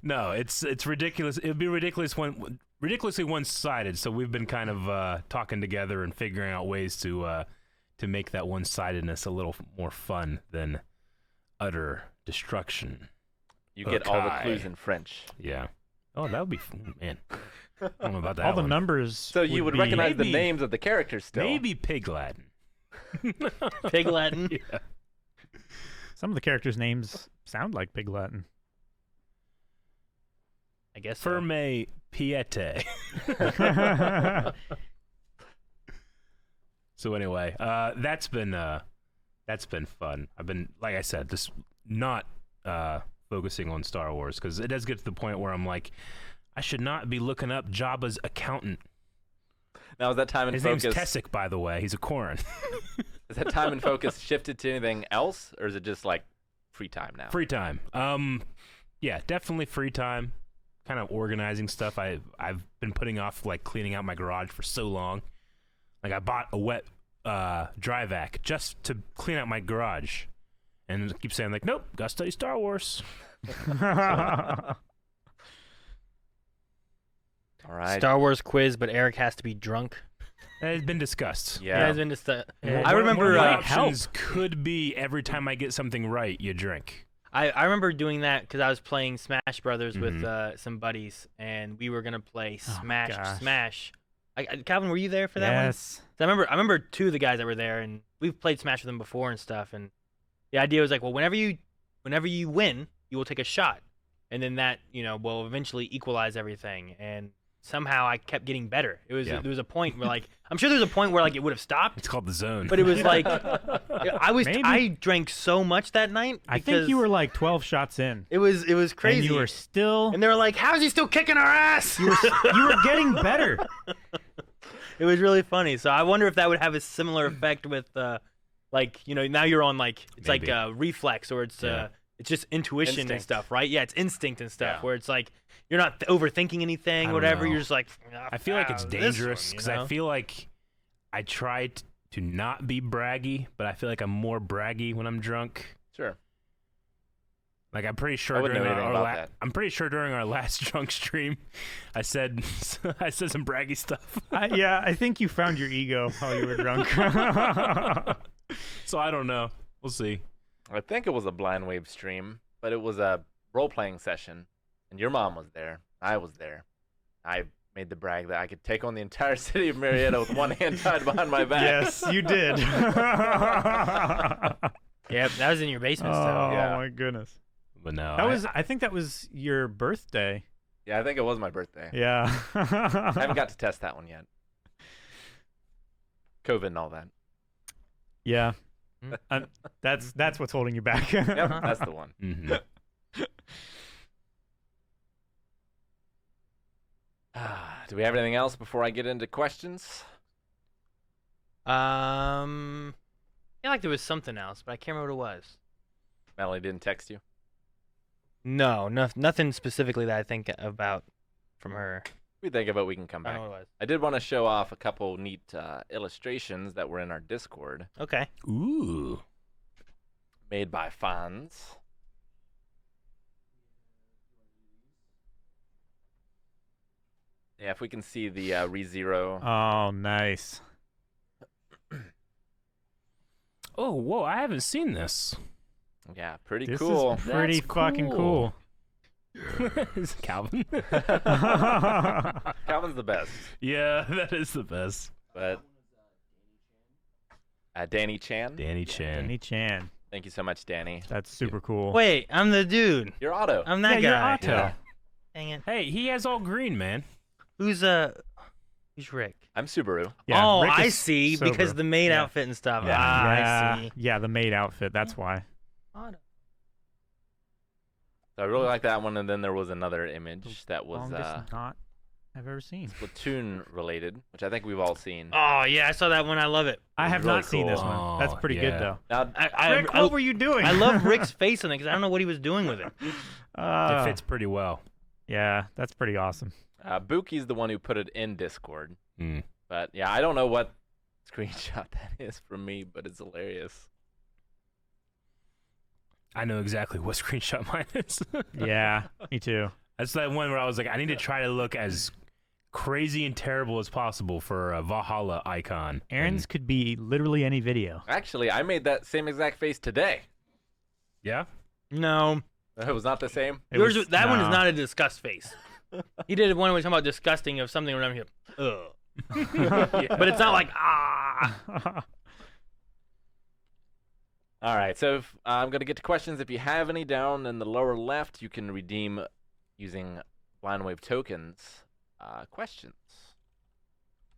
No, it's ridiculous. It'd be ridiculously one-sided. So we've been kind of talking together and figuring out ways to make that one-sidedness a little more fun than utter destruction. You get all the Okay. clues in French. Yeah. Oh, that would be man. I don't know about that. All the one. numbers. So you would be- recognize the Maybe- names of the characters still. Maybe Pig Latin. Pig Latin. Yeah. Some of the characters' names sound like Pig Latin. I guess. So. Ferme Piete. So anyway, that's been fun. I've been, like I said, just not focusing on Star Wars because it does get to the point where I'm like, I should not be looking up Jabba's accountant. Now, is that time and His focus? name's Tessic, by the way. He's a Corrin. Is that time and focus shifted to anything else, or is it just like free time now? Free time. Yeah, definitely free time. Kind of organizing stuff. I've been putting off like cleaning out my garage for so long. Like I bought a wet dry vac just to clean out my garage, and I keep saying like, nope, gotta study Star Wars. All right. Star Wars quiz, but Eric has to be drunk. It's been discussed. Yeah. It has been just. One- I remember. one of my Help. options could be every time I get something right, you drink. I remember doing that because I was playing Smash Brothers with some buddies, and we were gonna play Oh, Smash gosh. Smash. Calvin, were you there for that one? Yes. So I remember two of the guys that were there, and we've played Smash with them before and stuff. And the idea was like, well, whenever you win, you will take a shot, and then that will eventually equalize everything. And somehow I kept getting better. There was a point where like I'm sure there's a point where like it would have stopped, It's called the zone. but it was like Maybe. I drank so much that night. I think because you were like 12 shots in. It was crazy. And you were still. And they were like, "How's he still kicking our ass?" You were getting better. It was really funny. So I wonder if that would have a similar effect with, like now you're on like it's Maybe. like reflex or it's Yeah. it's just intuition and Instinct. stuff, right? Yeah, it's instinct and stuff Yeah. where it's like you're not overthinking I anything, don't whatever. know. You're just like. I feel like it's this one," dangerous because I feel like I tried to not be braggy, but I feel like I'm more braggy when I'm drunk. Sure. Like I'm pretty sure I wouldn't during know anything about our that. I'm pretty sure during our last drunk stream, I said some braggy stuff. Yeah, I think you found your ego while you were drunk. So I don't know. We'll see. I think it was a blind wave stream, but it was a role-playing session, and your mom was there. I was there. I made the brag that I could take on the entire city of Marietta with one hand tied behind my back. Yes, you did. Yep, that was in your basement Oh still. Yeah. my goodness. But no, I think that was your birthday. Yeah, I think it was my birthday. Yeah. I haven't got to test that one yet. COVID and all that. Yeah. That's what's holding you back. Yep, that's the one. Mm-hmm. Do we have anything else before I get into questions? I feel like there was something else, but I can't remember what it was. Melanie didn't text you? No, nothing specifically that I think about from her. We think of it, we can come I back. don't know what it was. I did want to show off a couple neat illustrations that were in our Discord, Okay. Ooh. made by fans. Yeah, if we can see the ReZero. Oh, nice. Oh, whoa! I haven't seen this. Yeah, pretty This cool. is pretty That's fucking cool. Is it Calvin? Calvin's the best, Yeah, that is the best. but Danny Chan. Danny Chan. Danny Chan. Thank you so much, Danny. That's super cool. Wait, I'm the dude. You're Otto. I'm that Yeah, you're guy. Otto. Yeah. Dang it. Hey, he has all green, man. Who's Rick? I'm Subaru. Yeah, oh, Rick I is see. sober. Because the maid Yeah. outfit and stuff. Yeah. Ah, I see. Yeah, the maid outfit. That's why. Otto. So I really like that one. And then there was another image that was Longest knot I've ever seen. Splatoon related, which I think we've all seen. Oh yeah, I saw that one. I love it. I have really not seen this cool. one. That's Oh, pretty yeah. good though. Now, Rick, what were you doing? I love Rick's face on it because I don't know what he was doing with it. It fits pretty well. Yeah, that's pretty awesome. Buki's the one who put it in Discord. Mm. But yeah, I don't know what screenshot that is from me, but it's hilarious. I know exactly what screenshot mine is. Yeah, me too. That's that one where I was like, I need to try to look as crazy and terrible as possible for a Valhalla icon. Aaron's could be literally any video. Actually, I made that same exact face today. Yeah? No, It was not the same. It yours. was- That one is no. not a disgust face. He did one where he was talking about disgusting of something around here. Ugh. But it's not like ah. All right, so I'm going to get to questions. If you have any down in the lower left, you can redeem using Blind Wave tokens questions.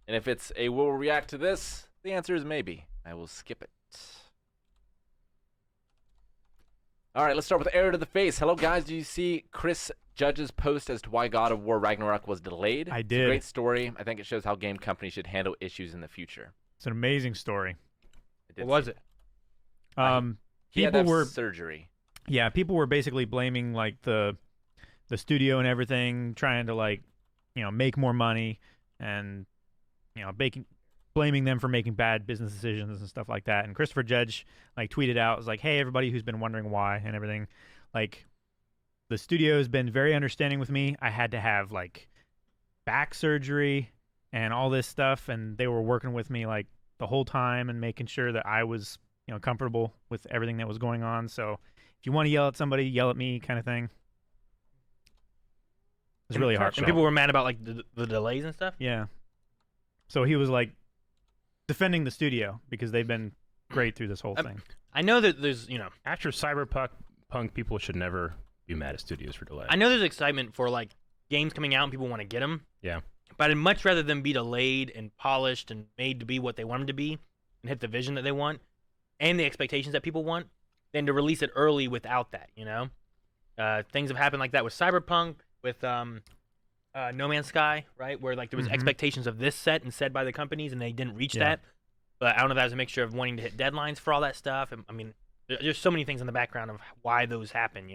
And if it's a will react to this, the answer is maybe. I will skip it. All right, let's start with Error to the Face. Hello, guys. Do you see Chris Judge's post as to why God of War Ragnarok was delayed? I It's a did. great story. I think it shows how game companies should handle issues in the future. It's an amazing story. I did What was see it? He had to People have were surgery. yeah, people were basically blaming like the studio and everything, trying to like, make more money and blaming them for making bad business decisions and stuff like that. And Christopher Judge like tweeted out, was like, "Hey, everybody who's been wondering why and everything, like the studio has been very understanding with me. I had to have like back surgery and all this stuff, and they were working with me like the whole time and making sure that I was, comfortable with everything that was going on. So if you want to yell at somebody, yell at me," kind of thing. It's really And heartfelt. people were mad about like the delays and stuff. Yeah. So he was like defending the studio because they've been great through this whole thing. I know that there's After Cyberpunk, people should never be mad at studios for delay. I know there's excitement for like games coming out and people want to get them. Yeah. But I'd much rather them be delayed and polished and made to be what they want them to be and hit the vision that they want and the expectations that people want than to release it early without that, Things have happened like that with Cyberpunk, with No Man's Sky, right? Where like there was Mhm. expectations of this set and said by the companies and they didn't reach Yeah. that. But I don't know if that was a mixture of wanting to hit deadlines for all that stuff. I mean, there's so many things in the background of why those happen,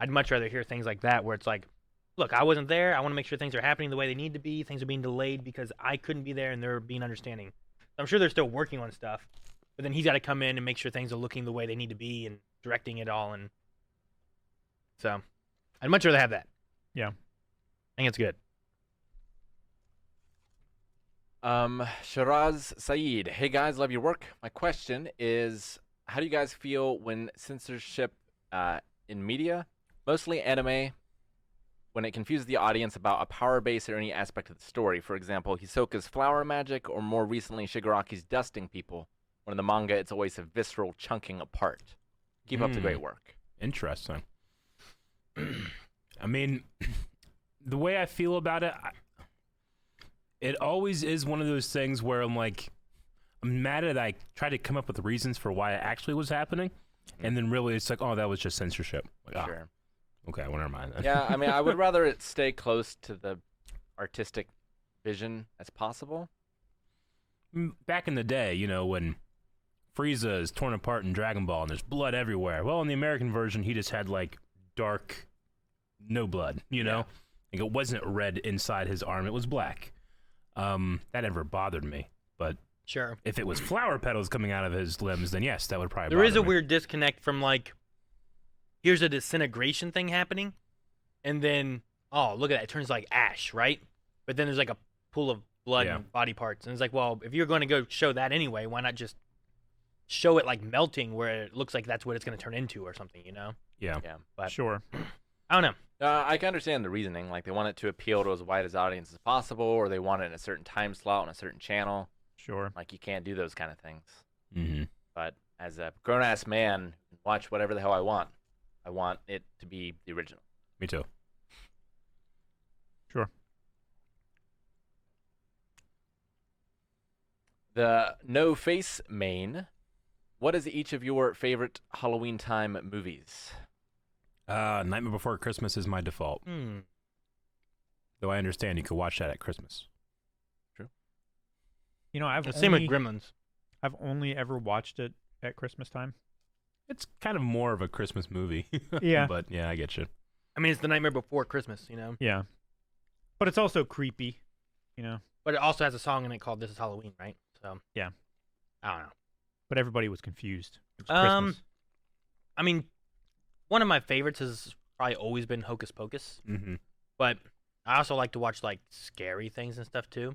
I'd much rather hear things like that where it's like, look, I wasn't there. I want to make sure things are happening the way they need to be. Things are being delayed because I couldn't be there and they're being understanding. I'm sure they're still working on stuff, but then he's got to come in and make sure things are looking the way they need to be and directing it all. And So I'd much rather have that. Yeah. I think it's good. Shiraz Saeed. Hey guys, love your work. My question is, how do you guys feel when censorship in media, mostly anime, when it confuses the audience about a power base or any aspect of the story? For example, Hisoka's flower magic, or more recently, Shigaraki's dusting people. When in the manga, it's always a visceral chunking apart. Keep up the great work. Interesting. I mean, the way I feel about it, it always is one of those things where I'm like, I'm mad at I try to come up with reasons for why it actually was happening, and then really it's like, oh, that was just censorship. Like, Sure. Okay, well, never mind then. Yeah, I mean, I would rather it stay close to the artistic vision as possible. Back in the day, you know, when Frieza is torn apart in Dragon Ball and there's blood everywhere. Well, in the American version, he just had like dark, no blood, you know? Like it wasn't red inside his arm, it was black. That never bothered me. But Sure. if it was flower petals coming out of his limbs, then yes, that would probably There bother is a me. weird disconnect from like, here's a disintegration thing happening, and then, oh, look at that, it turns like ash, right? But then there's like a pool of blood Yeah. and body parts, and it's like, well, if you're going to go show that anyway, why not just show it like melting where it looks like that's what it's going to turn into or something, you know? Yeah. Yeah. But Sure. I don't know. I can understand the reasoning. Like, they want it to appeal to as wide as audience as possible, or they want it in a certain time slot on a certain channel. Sure. Like, you can't do those kind of things. Mm-hmm. But as a grown-ass man, watch whatever the hell I want. I want it to be the original. Me too. Sure. The No Face main. What is each of your favorite Halloween time movies? Nightmare Before Christmas is my default. Though I understand you could watch that at Christmas. You know, Same with Gremlins. I've only ever watched it at Christmas time. It's kind of more of a Christmas movie. Yeah. But yeah, I get you. I mean, it's the Nightmare Before Christmas, you know? Yeah. But it's also creepy, you know. But it also has a song in it called This Is Halloween, right? So Yeah. I don't know. But everybody was confused. It was Christmas. I mean, one of my favorites has probably always been Hocus Pocus, Mm-hmm. but I also like to watch like scary things and stuff too.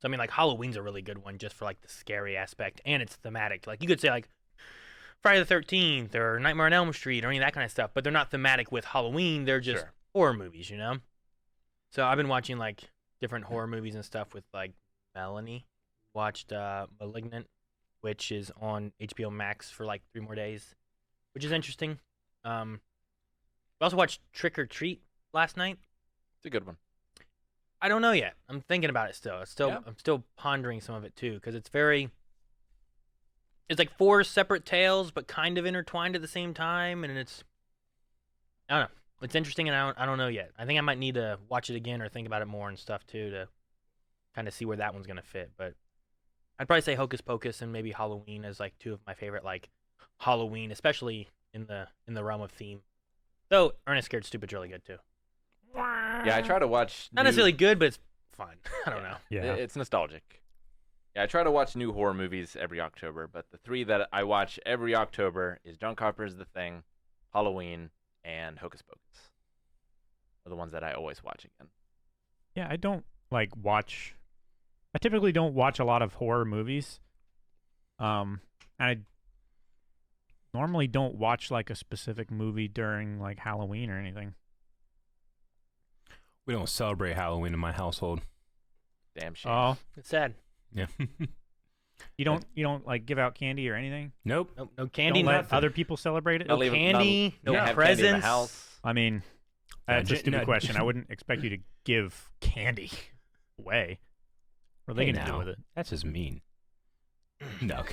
So I mean, like Halloween's a really good one just for like the scary aspect, and it's thematic. Like you could say like Friday the 13th or Nightmare on Elm Street or any of that kind of stuff, but they're not thematic with Halloween. They're just Sure. horror movies, you know. So I've been watching like different horror movies and stuff with like Melanie. Watched Malignant, which is on HBO Max for like 3 more days, which is interesting. We also watched Trick or Treat last night. It's a good one. I don't know yet. I'm thinking about it still. Yeah. I'm still pondering some of it too, because it's like 4 separate tales, but kind of intertwined at the same time, and I don't know. It's interesting, and I don't know yet. I think I might need to watch it again or think about it more and stuff too to kind of see where that one's gonna fit. But I'd probably say Hocus Pocus and maybe Halloween as like 2 of my favorite like Halloween, especially in the realm of theme. Though Ernest Scared Stupid's really good too. Yeah, I try to watch. Not necessarily good, but it's fun. I don't know. Yeah. It's nostalgic. Yeah, I try to watch new horror movies every October, but the 3 that I watch every October is John Carpenter's The Thing, Halloween, and Hocus Pocus. Are the ones that I always watch again. Yeah, I don't like watch. I typically don't watch a lot of horror movies. And I normally don't watch like a specific movie during like Halloween or anything. We don't celebrate Halloween in my household. Damn shame. Oh, It's sad. Yeah. you don't like give out candy or anything? Nope. No candy, Don't let nothing. other people celebrate it? Not No leave- candy, not- no have candy in the presents. house. I mean, that's a J- stupid no. question. I wouldn't expect you to give candy away. What are they Hey, going to do now, with it? That's just mean. No.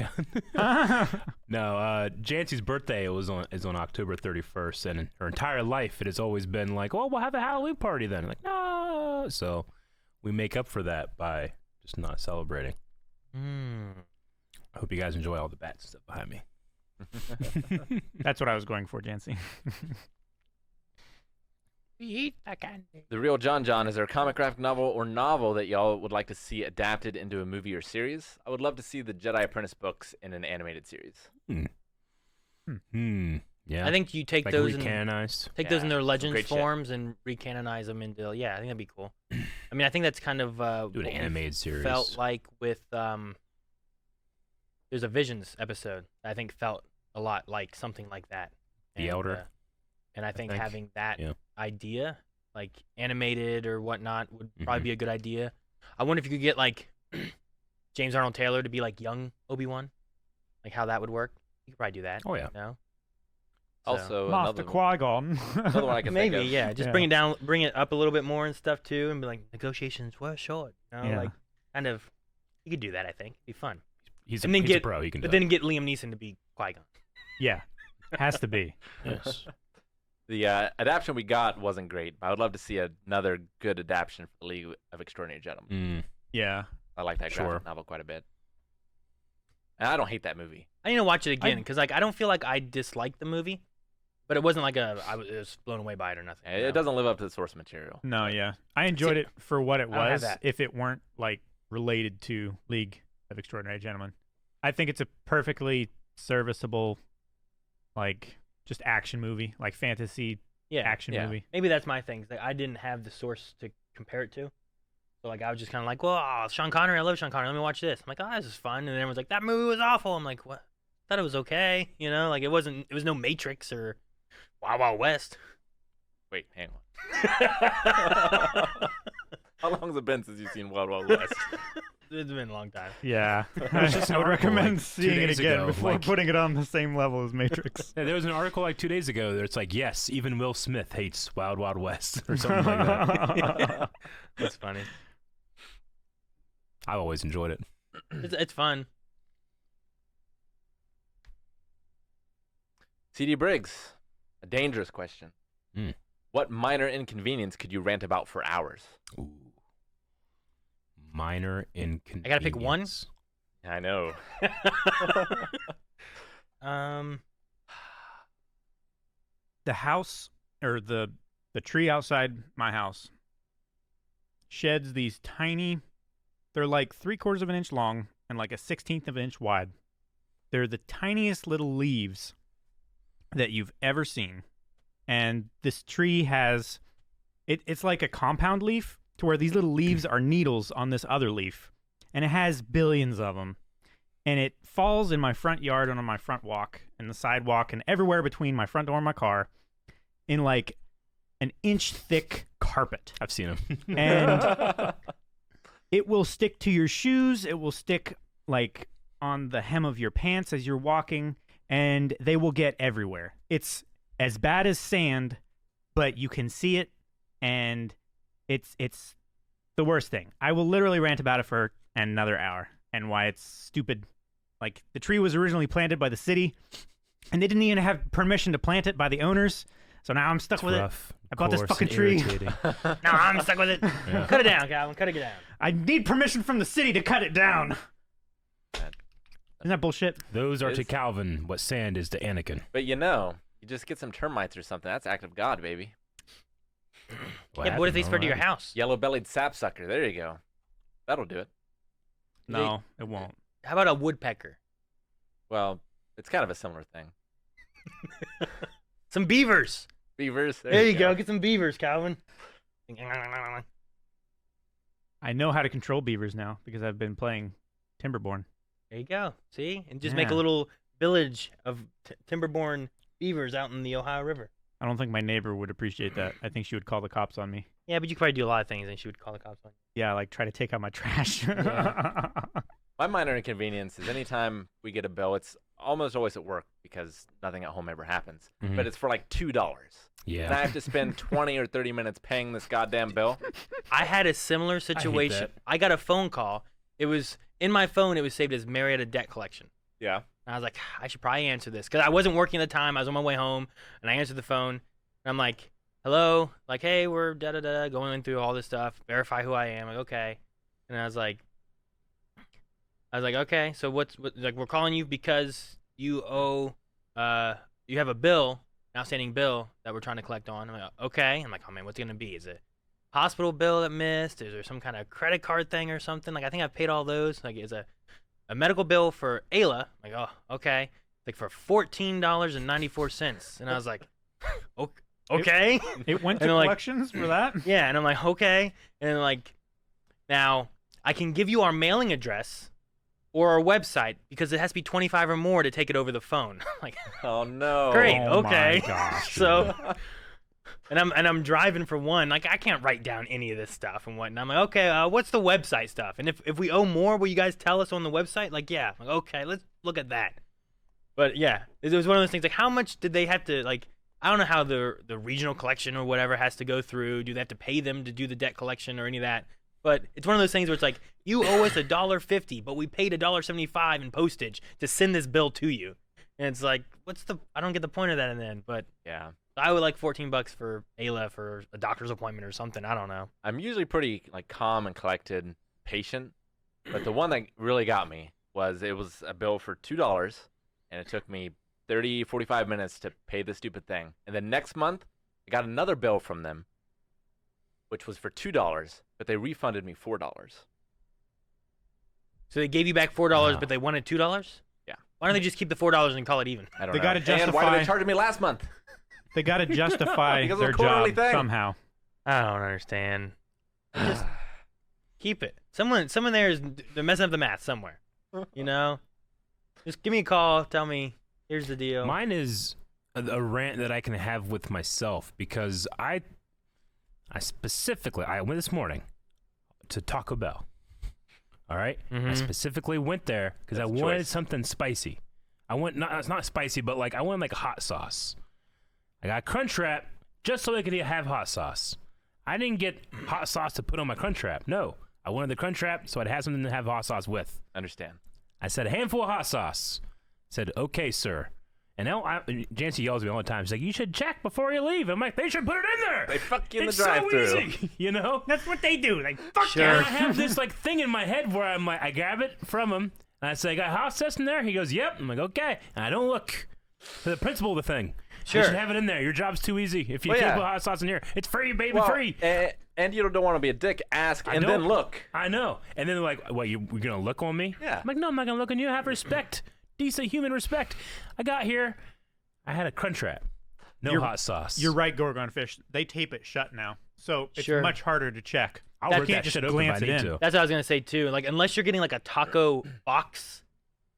No, Jancy's birthday is on October 31st, and her entire life it has always been like, oh, we'll have a Halloween party then. Like, no. So we make up for that by just not celebrating. I hope you guys enjoy all the bats and stuff behind me. That's what I was going for, Jancy. We eat the candy. The Real John, is there a comic graphic novel or novel that y'all would like to see adapted into a movie or series? I would love to see the Jedi Apprentice books in an animated series. Yeah. I think you take like those and recanonized. take those in their some legends great shit. forms and recanonize them into. Yeah, I think that'd be cool. I mean, I think that's kind of Do an what we animated series. felt like with there's a Visions episode that I think felt a lot like something like that. The Elder, and I think think. having that Yeah. idea, like animated or whatnot, would probably Mhm. be a good idea. I wonder if you could get like James Arnold Taylor to be like young Obi-Wan, like how that would work. You could probably do that. Oh, yeah. You know? Also, Master another Qui-Gon. one I can Maybe, think of. yeah. Just Yeah. bring it down, bring it up a little bit more and stuff too, and be like, negotiations were short. You know, Yeah. like kind of. You could do that. I think it'd be fun. He's And then he's a get- pro. He can do But then get Liam Neeson to be Qui-Gon. Yeah, has to be. it. Yes. The adaptation we got wasn't great, but I would love to see another good adaptation for the League of Extraordinary Gentlemen. Yeah. I like that Sure. graphic novel quite a bit. And I don't hate that movie. I need to watch it again because like I don't feel like I disliked the movie, but it wasn't like I was blown away by it or nothing. you know? It doesn't live up to the source material. No, yeah. I enjoyed it for what it I don't have was. that. If it weren't like related to League of Extraordinary Gentlemen, I think it's a perfectly serviceable, like just action movie, like fantasy Yeah, action yeah. movie. maybe that's my thing. Is that I didn't have the source to compare it to, so like I was just kind of like, well, Sean Connery, I love Sean Connery. Let me watch this. I'm like, oh, this is fun, and then everyone's like, that movie was awful. I'm like, what? Thought it was okay. You know, like it wasn't. It was no Matrix or Wild Wild West. Wait, hang on. How long has it been since you've seen Wild Wild West? It's been a long time. Yeah, just an I would article, recommend like, 2 seeing it days again ago, before like- putting it on the same level as Matrix. Yeah, there was an article like 2 days ago that it's like, yes, even Will Smith hates Wild Wild West or something like that. That's funny. I've always enjoyed it. It's fun. CD Briggs, a dangerous question. Hmm. What minor inconvenience could you rant about for hours? Ooh. Minor inconvenience. I gotta pick one? I know. The house or the tree outside my house sheds these tiny, they're like 3/4 of an inch long and like a 1/16 of an inch wide. They're the tiniest little leaves that you've ever seen. And this tree has it's like a compound leaf to where these little leaves are needles on this other leaf, and it has billions of them. And it falls in my front yard and on my front walk and the sidewalk and everywhere between my front door and my car in like an inch thick carpet. I've seen him. And it will stick to your shoes. It will stick like on the hem of your pants as you're walking, and they will get everywhere. It's as bad as sand, but you can see it, and it's the worst thing. I will literally rant about it for another hour and why it's stupid. Like, the tree was originally planted by the city, and they didn't even have permission to plant it by the owners. So now I'm stuck with Rough, it. I bought this coarse, fucking and tree. irritating. Now I'm stuck with it. Yeah. Cut it down, Calvin. Cut it down. I need permission from the city to cut it down. Isn't that bullshit? Those are to It's- Calvin what sand is to Anakin. But you just get some termites or something. That's act of God, baby. Yeah, but what if they happened? spread to your Alright. house? Yellow-bellied sapsucker. There you go. That'll do it. No, it won't. How about a woodpecker? Well, it's kind of a similar thing. Some beavers. Beavers. There you go. Get some beavers, Calvin. I know how to control beavers now because I've been playing Timberborn. There you go. See? And just make a Yeah. little village of timber-born beavers out in the Ohio River. I don't think my neighbor would appreciate that. I think she would call the cops on me. Yeah, but you could probably do a lot of things and she would call the cops on you. Yeah, like try to take out my trash. Yeah. My minor inconvenience is anytime we get a bill, it's almost always at work because nothing at home ever happens. Mhm. But it's for like $2. Yeah. And I have to spend 20 or 30 minutes paying this goddamn bill. I had a similar situation. that. I got a phone call. It was in my phone. It was saved as Marietta debt collection. Yeah. And I was like, I should probably answer this because I wasn't working at the time. I was on my way home, and I answered the phone. And I'm like, "Hello, like, hey, we're da da da going through all this stuff. Verify who I am." Like, okay. And I was like, okay. So what? Like, we're calling you because you owe, you have a bill, outstanding bill that we're trying to collect on. I'm like, okay. I'm like, oh man, what's it gonna be? Is it hospital bill that missed? Is there some kind of credit card thing or something? Like, I think I've paid all those. Like, is a medical bill for Ayla. I'm like, oh, okay. like for $14.94, and I was like, okay. It went to And like, collections for that? yeah, and I'm like, okay, and then like, now I can give you our mailing address or our website because it has to be 25 or more to take it over the phone. Like, Oh no. great, Oh my okay. gosh, So, and I'm driving for one. Like, I can't write down any of this stuff and whatnot. I'm like, okay, what's the website stuff? And if we owe more, will you guys tell us on the website? Like, yeah. I'm like, okay, let's look at that. But yeah, it was one of those things. Like, how much did they have to like? I don't know how the regional collection or whatever has to go through. Do they have to pay them to do the debt collection or any of that? But it's one of those things where it's like, you owe us $1.50, but we paid $1.75 in postage to send this bill to you. And it's like, I don't get the point of that in the end. But Yeah. I would like $14 for Ayla for a doctor's appointment or something. I don't know. I'm usually pretty like calm and collected, and patient, but the one that really got me was it was a bill for $2, and it took me 45 minutes to pay the stupid thing. And then next month, I got another bill from them, which was for $2, but they refunded me $4. So they gave you back $4, Wow. but they wanted $2? Yeah. Why don't they just keep the $4 and call it even? I don't They know. gotta And why did justify- they charge me last month? They got to justify Because of their a quarterly job thing. somehow. I don't understand. Just keep it. Someone there is they're messing up the math somewhere. You know? Just give me a call, tell me, here's the deal. Mine is a rant that I can have with myself because I went this morning to Taco Bell. All right? I Mhm. specifically went there because I That's a wanted choice. something spicy. It's not spicy, but like I wanted like a hot sauce. I got Crunchwrap just so I could have hot sauce. I didn't get hot sauce to put on my Crunchwrap. No, I wanted the Crunchwrap so I'd have something to have hot sauce with. Understand. I said a handful of hot sauce. Said, okay, sir. And now Jancy yells at me all the time. She's like, you should check before you leave. I'm like, they should put it in there. They fuck you in It's the drive-thru. so easy, you know? That's what they do. Like, fuck Sure. And I have this like thing in my head where I'm like, I grab it from him and I say, I got hot sauce in there. He goes, yep. I'm like, okay. And I don't look to the principle of the thing. Sure. You should have it in there. Your job's too easy. If you Well, can't yeah. put hot sauce in here, it's free, baby, Well, free. and you don't want to be a dick. Ask and then don't. look. I know. And then they're like, what, you're going to look on me? Yeah. I'm like, no, I'm not going to look on you. Have respect. Decent human respect. I got here. I had a Crunchwrap. No You're- hot sauce. You're right, Gorgon Fish. They tape it shut now. So it's Sure. much harder to check. I'll That rip can't that just shit open if I glance it need in. to. That's what I was gonna say too. Like, unless you're getting like a taco box,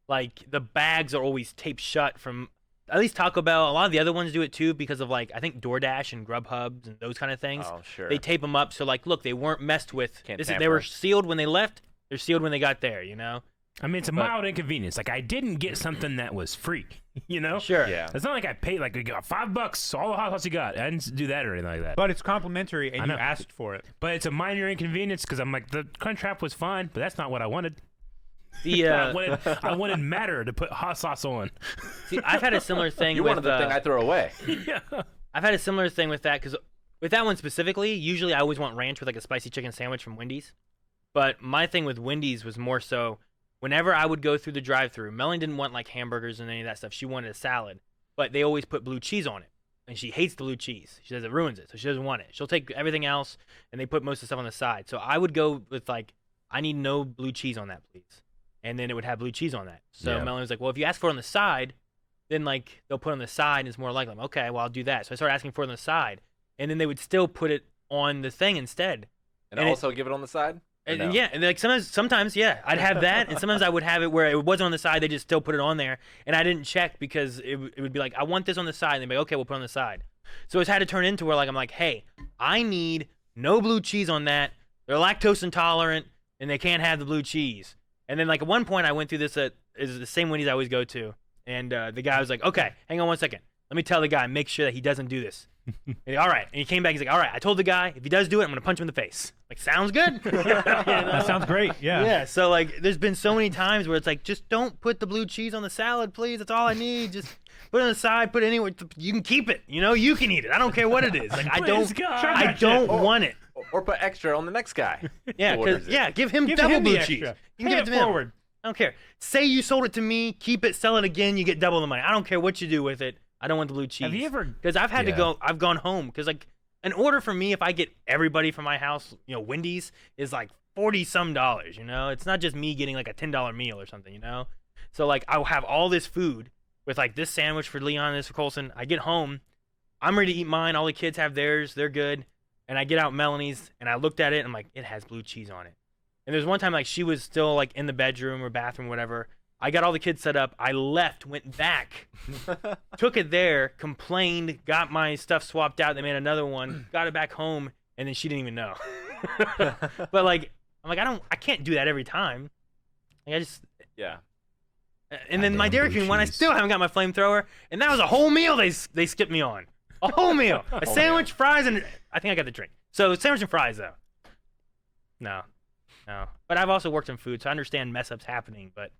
like the bags are always taped shut from at least Taco Bell. A lot of the other ones do it too because of like I think DoorDash and Grubhub and those kind of things. Oh, sure. They tape them up so like, look, they weren't messed with. Can't They were tamper. sealed when they left. They're sealed when they got there. You know. I mean, it's a mild inconvenience. Like, I didn't get something that was free, you know? Sure. Yeah. It's not like I paid, like, you got $5, all the hot sauce you got. I didn't do that or anything like that. But it's complimentary, and I you know. asked for it. But it's a minor inconvenience because I'm like, the Crunchwrap was fine, but that's not what I wanted. The I wanted matter to put hot sauce on. see, I've had a similar thing You with wanted the thing I threw away. Yeah. I've had a similar thing with that because with that one specifically, usually I always want ranch with like a spicy chicken sandwich from Wendy's. But my thing with Wendy's was more so whenever I would go through the drive-thru, Melanie didn't want like hamburgers and any of that stuff. She wanted a salad, but they always put blue cheese on it, and she hates the blue cheese. She says it ruins it, so she doesn't want it. She'll take everything else, and they put most of the stuff on the side. So I would go with like, I need no blue cheese on that, please. And then it would have blue cheese on that. So Yeah. Melanie was like, well, if you ask for it on the side, then like they'll put it on the side, and it's more likely. I'm, okay, well I'll do that. So I started asking for it on the side, and then they would still put it on the thing instead. And, And it- also give it on the side? Or And no? yeah, and like sometimes, yeah, I'd have that, and sometimes I would have it where it wasn't on the side. They just still put it on there, and I didn't check because it would be like, I want this on the side, and they'd be like, okay, we'll put it on the side. So it's had to turn into where like I'm like, hey, I need no blue cheese on that. They're lactose intolerant, and they can't have the blue cheese. And then like at one point I went through this is the same Wendy's I always go to, and the guy was like, okay, hang on one second, let me tell the guy, make sure that he doesn't do this. And all right, and he came back. He's like, all right, I told the guy if he does do it, I'm gonna punch him in the face. Like, sounds good. You know? That sounds great. Yeah. Yeah, so like there's been so many times where it's like, just don't put the blue cheese on the salad, please. That's all I need. Just put it on the side, put it anywhere. You can keep it. You know, you can eat it. I don't care what it is. Like I Please, don't God. I don't want it. Or put extra on the next guy. Yeah, who orders cuz it. yeah, give him Give double him the blue extra. cheese. You can Pay give it to him. forward. I don't care. Say you sold it to me, keep it, sell it again, you get double the money. I don't care what you do with it. I don't want the blue cheese. Have you ever? Because I've had to Yeah. go. I've gone home because like an order for me, if I get everybody from my house, you know, Wendy's is like $40-some. You know, it's not just me getting like a $10 meal or something. You know, so like I'll have all this food, with like this sandwich for Leon and this for Colson. I get home, I'm ready to eat mine. All the kids have theirs. They're good. And I get out Melanie's, and I looked at it, and I'm like, it has blue cheese on it. And there's one time like she was still like in the bedroom or bathroom, whatever. I got all the kids set up. I left, went back, took it there, complained, got my stuff swapped out. They made another one, got it back home, and then she didn't even know. But like, I'm like, I can't do that every time. Like I just. Yeah. And then my Dairy Queen one, I still haven't got my flamethrower, and that was a whole meal they skipped me on. A whole meal. A sandwich, fries, and I think I got the drink. So sandwich and fries, though. No. But I've also worked in food, so I understand mess-ups happening, but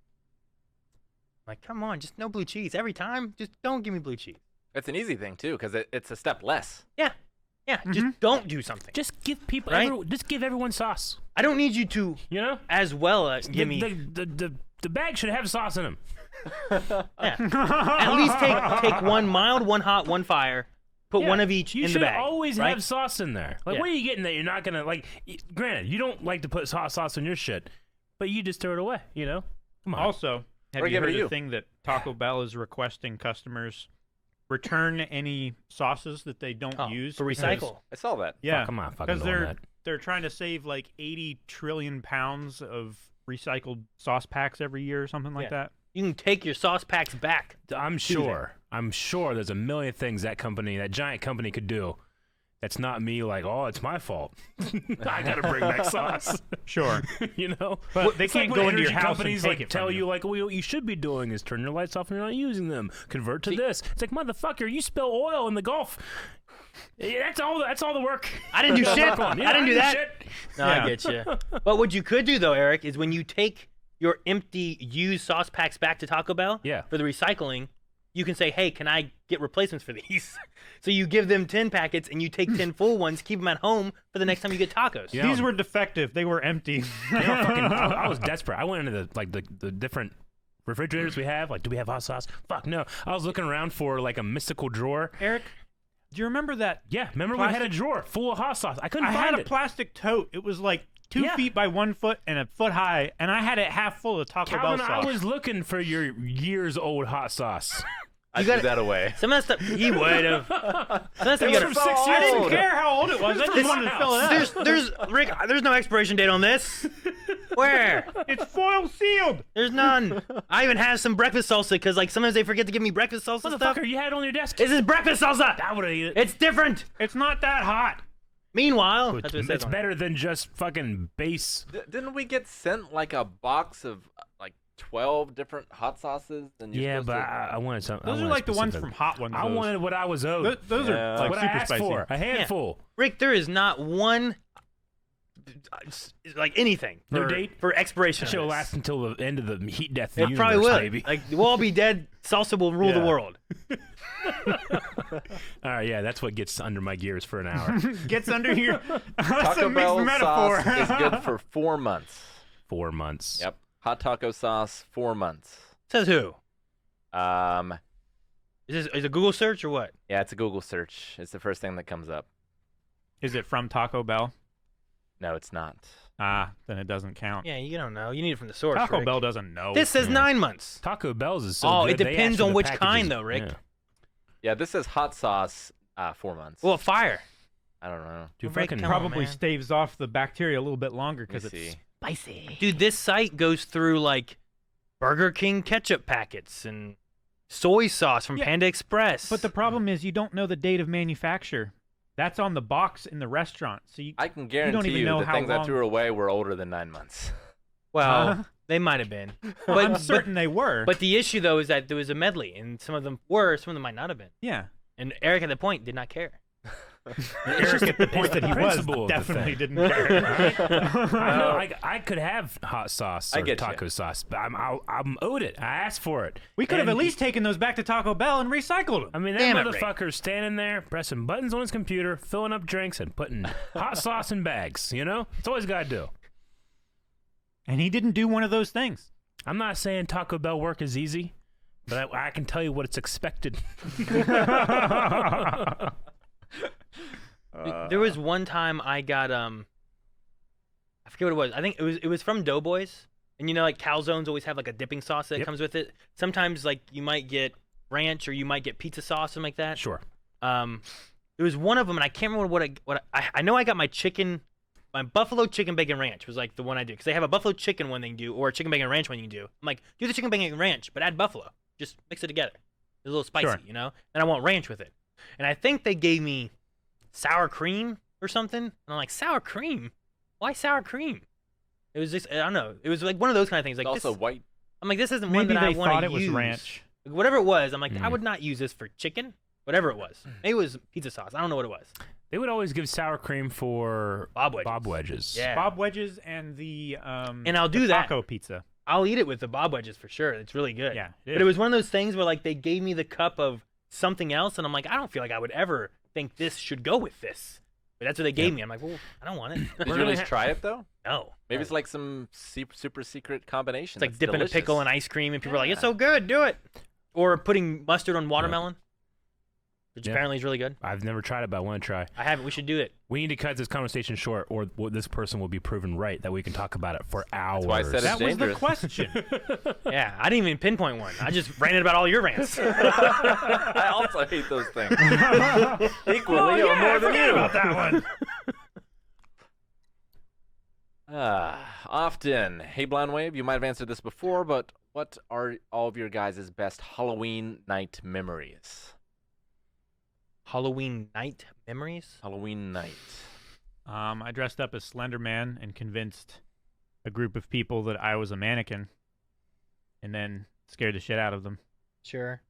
like, come on, just no blue cheese. Every time, just don't give me blue cheese. It's an easy thing, too, because it's a step less. Yeah, just don't do something. Just give people, Right? just give everyone sauce. I don't need you to, You know, as well, give me... the bag should have sauce in them. Yeah. At least take one mild, one hot, one fire. Put one of each you in the bag. You should always right? have sauce in there. Like, Yeah. what are you getting that you're not gonna like? Granted, you don't like to put hot sauce on your shit, but you just throw it away. You know? Come on. Also, have Or you give it heard to the you. thing that Taco Bell is requesting customers return any sauces that they don't use for because- recycle. I saw that. Yeah, Come on, fucking because doing that. they're trying to save like 80 trillion pounds of recycled sauce packs every year or something like Yeah. that. You can take your sauce packs back. I'm sure there's a million things that giant company could do. That's not me like, oh, it's my fault. I gotta bring back sauce. Sure, You know? but they It's can't like when go into your energy house and companies take like it tell from you like, well, what you should be doing is turn your lights off when you're not using them. Convert to this. It's like, motherfucker, you spill oil in the Gulf. Yeah, that's all the work. I didn't do shit. I didn't do that. Shit. No, Yeah. I get you. But what you could do though, Eric, is when you take your empty used sauce packs back to Taco Bell Yeah. for the recycling, you can say, hey, can I get replacements for these? So you give them 10 packets and you take 10 full ones, keep them at home for the next time you get tacos. Yeah. These were defective. They were empty. I was desperate. I went into the different refrigerators we have. Like, do we have hot sauce? Fuck no. I was looking around for like a mystical drawer. Eric, do you remember that? Yeah, remember we had a drawer full of hot sauce. I couldn't I find had a it. plastic tote. It was like 2 Yeah. feet by 1 foot and a foot high, and I had it half full of Taco Calvin, Bell I sauce. was looking for your years old hot sauce. I gotta- threw that away. Some of that stuff, he would have. Some of that stuff you It was gotta. from 6 I years didn't old. care how old it was. I just wanted to fill it up. Rick, there's no expiration date on this. Where? It's foil sealed. There's none. I even have some breakfast salsa because like sometimes they forget to give me breakfast salsa stuff. Motherfucker, you had it on your desk. This is breakfast salsa. I would have eaten it. It's different. It's not that hot. Meanwhile, that's what it says It's on it. better than just fucking base. Didn't we get sent like a box of like 12 different hot sauces? And you're Yeah, supposed but to... I wanted something. Those are like the ones from Hot Ones. I wanted what I was owed. Those Yeah. are like what I super asked spicy. for. A handful. Rick, there is not one like anything No for, date? for expiration. That show on this. lasts until the end of the heat death of the It universe, probably will. baby. Like we'll all be dead. Salsa will rule the Yeah. world. All right, yeah, that's what gets under my gears for an hour. Gets under here. That's Taco a mixed Bell metaphor. sauce is good for 4 months. 4 months. Yep. Hot taco sauce, 4 months. Says who? Is Is it a Google search or what? Yeah, it's a Google search. It's the first thing that comes up. Is it from Taco Bell? No, it's not. Ah, then it doesn't count. Yeah, you don't know. You need it from the source. Taco Rick. Bell doesn't know. This says 9 months. Taco Bell's is so Oh, good. it they depends ask for on the which packages. kind, though, Rick. Yeah. Yeah, this says hot sauce, 4 months. Well, fire. I don't know. Dude, Rick, fucking come on, Probably man. staves off the bacteria a little bit longer Let me because it's see. spicy. Dude, this site goes through like Burger King ketchup packets and soy sauce from Yeah, Panda Express. But the problem is you don't know the date of manufacture. That's on the box in the restaurant. So you, I can guarantee even you know the how things I long- threw away were older than 9 months. well, Huh? they might have been. I'm But, certain they were. but the issue though is that there was a medley, and some of them were, some of them might not have been. yeah, And Eric at the point did not care. Eric at the point that he was principle of the definitely thing. didn't care. I know. I could have hot sauce I or get ya. taco sauce, but I'm owed it. I asked for it. We could have And- at least taken those back to Taco Bell and recycled them. I mean, that Damn it, Rick. motherfucker's standing there, pressing buttons on his computer, filling up drinks, and putting hot sauce in bags. You know, it's all he's got to do. And he didn't do one of those things. I'm not saying Taco Bell work is easy, but I can tell you what it's expected. There was one time I got I forget what it was. I think it was from Doughboys. And you know, like calzones always have like a dipping sauce that Yep. comes with it. Sometimes like you might get ranch or you might get pizza sauce, something like that. Sure. There was one of them, and I can't remember I know I got my buffalo chicken bacon ranch was like the one I do because they have a buffalo chicken one they can do or a chicken bacon ranch one you can do. I'm like, do the chicken bacon ranch, but add buffalo. Just mix it together. It's a little spicy, Sure. you know. And I want ranch with it. And I think they gave me sour cream or something. And I'm like, sour cream? Why sour cream? It was just I don't know. It was like one of those kind of things. Like It's also this, white. I'm like, this isn't one Maybe that I they want to thought it was use. ranch. Whatever it was, I'm like, I Mm. would not use this for chicken. Whatever it was. Maybe it was pizza sauce. I don't know what it was. They would always give sour cream for Bob wedges. Bob wedges. Yeah. Bob wedges and the And I'll do the that. taco pizza. I'll eat it with the Bob wedges for sure. It's really good. Yeah, But it was one of those things where like they gave me the cup of something else, and I'm like, I don't feel like I would ever think this should go with this. But that's what they gave me. I'm like, well, I don't want it. Did you at least try it though? No. Maybe it's like some super secret combination. It's like that's dipping delicious. a pickle in ice cream, and people are like, it's Yeah. so good, do it. Or putting mustard on watermelon, which Yeah. apparently is really good. I've never tried it, but I want to try. I haven't. We should do it. We need to cut this conversation short, or this person will be proven right that we can talk about it for hours. why I said it's That was the dangerous. question. Yeah, I didn't even pinpoint one. I just ranted about all your rants. I also hate those things. Equally or more than you. about that one. Often. Hey, Blind Wave, you might have answered this before, but what are all of your guys' best Halloween night memories? Halloween night memories? Halloween night. I dressed up as Slender Man and convinced a group of people that I was a mannequin, and then scared the shit out of them. Sure.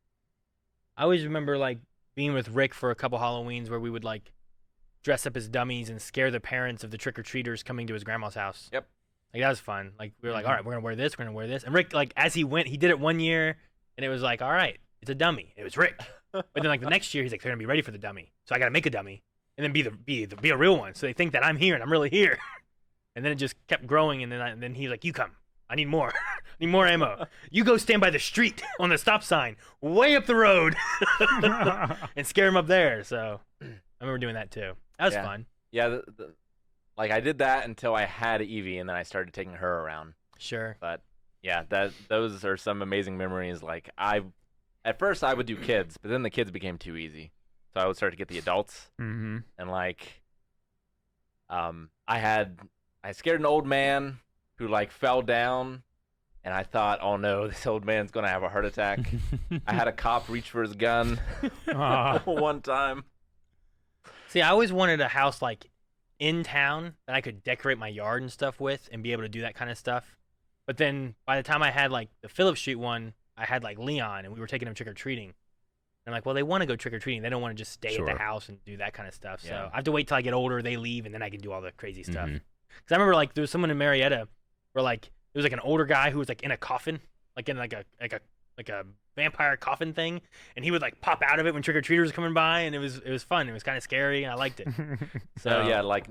I always remember like being with Rick for a couple Halloweens where we would like dress up as dummies and scare the parents of the trick-or-treaters coming to his grandma's house. Yep. Like that was fun. Like we were like, all right, we're gonna wear this, we're gonna wear this. And Rick, like as he went, he did it one year, and it was like, all right, it's a dummy. It was Rick. But then like the next year, he's like, they're gonna be ready for the dummy, so I gotta make a dummy and then be a real one, so they think that I'm here and I'm really here. And then it just kept growing, and then he's like, you come. I need more. I need more ammo. You go stand by the street on the stop sign, way up the road, and scare him up there. So I remember doing that too. That was Yeah. fun. Yeah, like I did that until I had Evie, and then I started taking her around. Sure. But yeah, those are some amazing memories. Like at first I would do kids, but then the kids became too easy, so I would start to get the adults. Mm-hmm. And like, I scared an old man who like fell down, and I thought, oh no, this old man's gonna have a heart attack. I had a cop reach for his gun one time. See, I always wanted a house like in town that I could decorate my yard and stuff with and be able to do that kind of stuff. But then by the time I had like the Phillip Street one, I had like Leon, and we were taking him trick-or-treating. And I'm like, well, they want to go trick-or-treating. They don't want to just stay at Sure. the house and do that kind of stuff. So Yeah. I have to wait till I get older, they leave, and then I can do all the crazy stuff. Mhm. Because I remember like there was someone in Marietta where like there was like an older guy who was like in a coffin, like in like a vampire coffin thing, and he would like pop out of it when trick-or-treaters was coming by, and it was fun. It was kind of scary, and I liked it. So yeah, like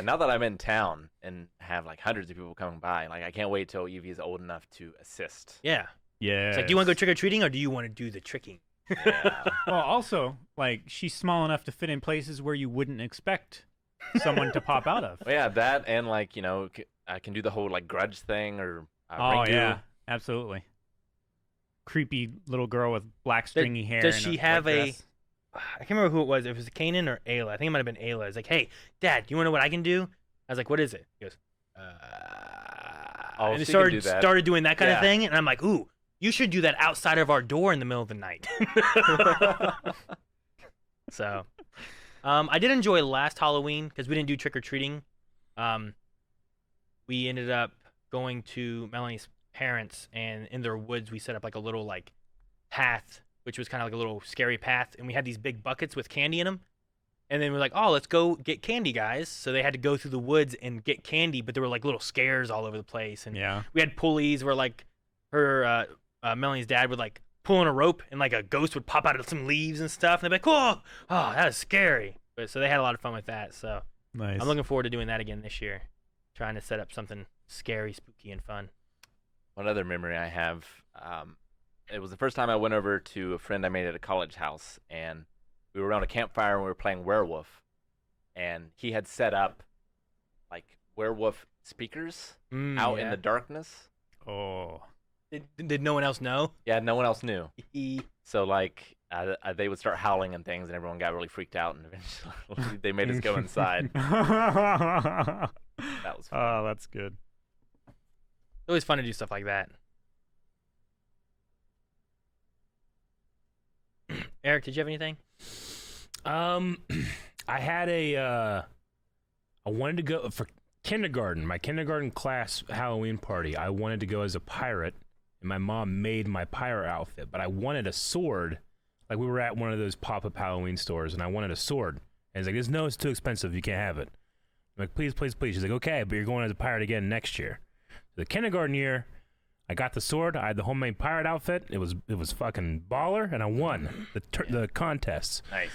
now that I'm in town and have like hundreds of people coming by, like I can't wait till Evie is old enough to assist. Yeah. Yeah. It's like, do you want to go trick-or-treating or do you want to do the tricking? Yeah. Well, also, like, she's small enough to fit in places where you wouldn't expect someone to pop out of. Well, yeah, that and like I can do the whole like grudge thing or Oh, Ringu. yeah. Absolutely. Creepy little girl with black stringy hair. does and she a have white a- dress. I can't remember who it was. If it was Kanan or Ayla. I think it might have been Ayla. It's like, hey, Dad, you want to know what I can do? I was like, what is it? He goes, Oh, and he she can do that. started doing that kind of Yeah. thing. And I'm like, ooh, you should do that outside of our door in the middle of the night. So, I did enjoy last Halloween because we didn't do trick-or-treating. We ended up going to Melanie's parents, and in their woods, we set up like a little like path, which was kind of like a little scary path. And we had these big buckets with candy in them. And then we're like, oh, let's go get candy, guys. So they had to go through the woods and get candy, but there were like little scares all over the place. And Yeah. we had pulleys where like her, Melanie's dad would like pull on a rope and like a ghost would pop out of some leaves and stuff. And they'd be like, oh, that was scary. But so they had a lot of fun with that. So Nice. I'm looking forward to doing that again this year. Trying to set up something scary, spooky, and fun. One other memory I have, it was the first time I went over to a friend I made at a college house, and we were around a campfire and we were playing werewolf, and he had set up like werewolf speakers out in the darkness. Oh. Did no one else know? Yeah, no one else knew. So like they would start howling and things, and everyone got really freaked out, and eventually they made us go inside. That was fun. Oh, that's good. It's always fun to do stuff like that. Eric, did you have anything? I had I wanted to go for kindergarten, my kindergarten class Halloween party. I wanted to go as a pirate, and my mom made my pirate outfit, but I wanted a sword. Like, we were at one of those pop-up Halloween stores, and I wanted a sword. And it's like, no, it's too expensive. You can't have it. I'm like, please, please, please. She's like, okay, but you're going as a pirate again next year. The kindergarten year, I got the sword. I had the homemade pirate outfit. It was fucking baller, and I won the contest. Nice.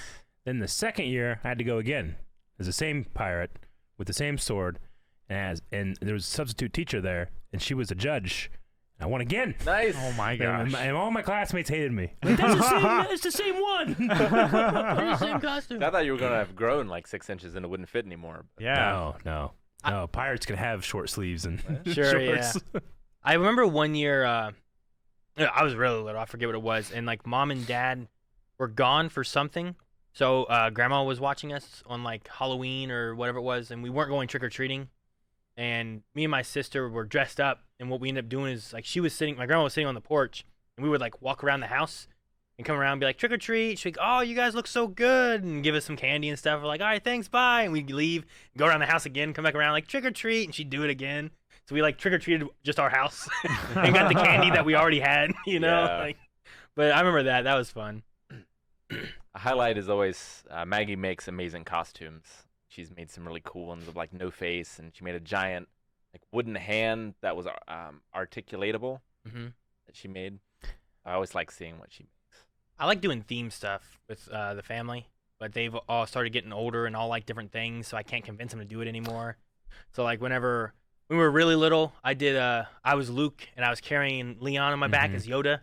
Then the second year, I had to go again as the same pirate with the same sword, and there was a substitute teacher there, and she was a judge. I won again. Nice. Oh my gosh. And all my classmates hated me. Like, it's the same one. The same costume. I thought you were gonna have grown like 6 inches and it wouldn't fit anymore. Yeah. No. Pirates can have short sleeves and Sure, shorts. yeah. I remember one year, I was really little. I forget what it was, and like mom and dad were gone for something. So grandma was watching us on like Halloween or whatever it was, and we weren't going trick or treating. And me and my sister were dressed up, and what we ended up doing is like my grandma was sitting on the porch, and we would like walk around the house and come around and be like, trick or treat. She'd be like, oh, you guys look so good, and give us some candy and stuff. We're like, all right, thanks, bye. And we'd leave, go around the house again, come back around like trick or treat, and she'd do it again. So we like trick or treated just our house and got the candy that we already had, you know. Yeah. Like, but I remember that was fun. A highlight is always Maggie makes amazing costumes. She's made some really cool ones with like no face, and she made a giant like wooden hand that was articulatable Hmm. that she made. I always like seeing what she makes. I like doing theme stuff with the family, but they've all started getting older and all like different things, so I can't convince them to do it anymore. So like when we were really little, I was Luke and I was carrying Leon on my back as Yoda,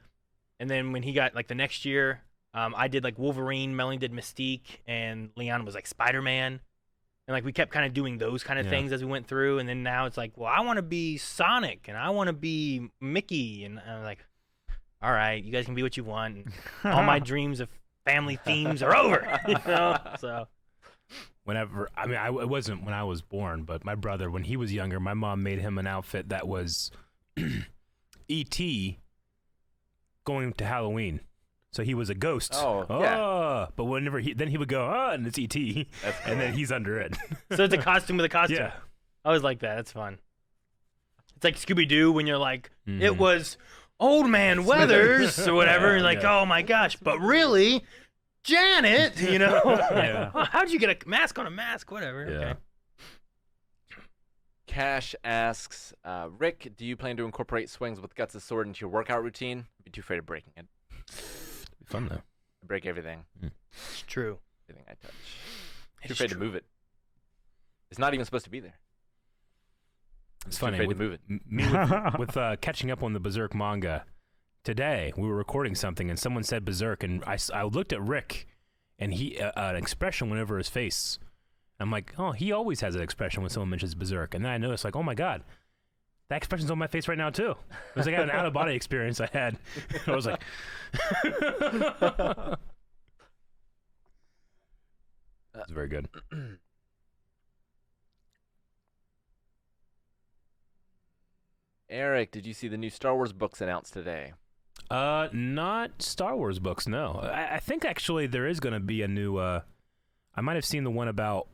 and then when he got like the next year, I did like Wolverine, Melanie did Mystique, and Leon was like Spider-Man. And like we kept kind of doing those kind of things as we went through, and then now it's like, well, I want to be Sonic and I want to be Mickey, and I'm like, all right, you guys can be what you want. And all my dreams of family themes are over, you know. So it wasn't when I was born, but my brother, when he was younger, my mom made him an outfit that was E.T. going to Halloween. So he was a ghost. Oh, yeah. But whenever he would go, and it's E.T. And then he's under it. So it's a costume with a costume. Yeah. I always like that. That's fun. It's like Scooby-Doo when you're like, it was Old Man Weathers or whatever. Yeah, you're like, yeah. oh my gosh, but really, Janet, you know? Yeah. Like, how'd you get a mask on a mask? Whatever. Yeah. Okay. Cash asks, Rick, do you plan to incorporate swings with Guts' sword into your workout routine? I'd be too afraid of breaking it. Fun though. I break everything. It's true. Everything I touch. Too It's afraid true. to move it. It's not even supposed to be there. It's Too funny afraid with, to move it. me with catching up on the Berserk manga. Today we were recording something and someone said Berserk, and I looked at Rick, and he an expression went over his face. I'm like, oh, he always has an expression when someone mentions Berserk, and then I noticed like, oh my god, that expression's on my face right now too. It was like an out of body experience I had. I was like, it's very good. Eric, did you see the new Star Wars books announced today? Not Star Wars books, no. I think actually there is going to be a new, I might have seen the one about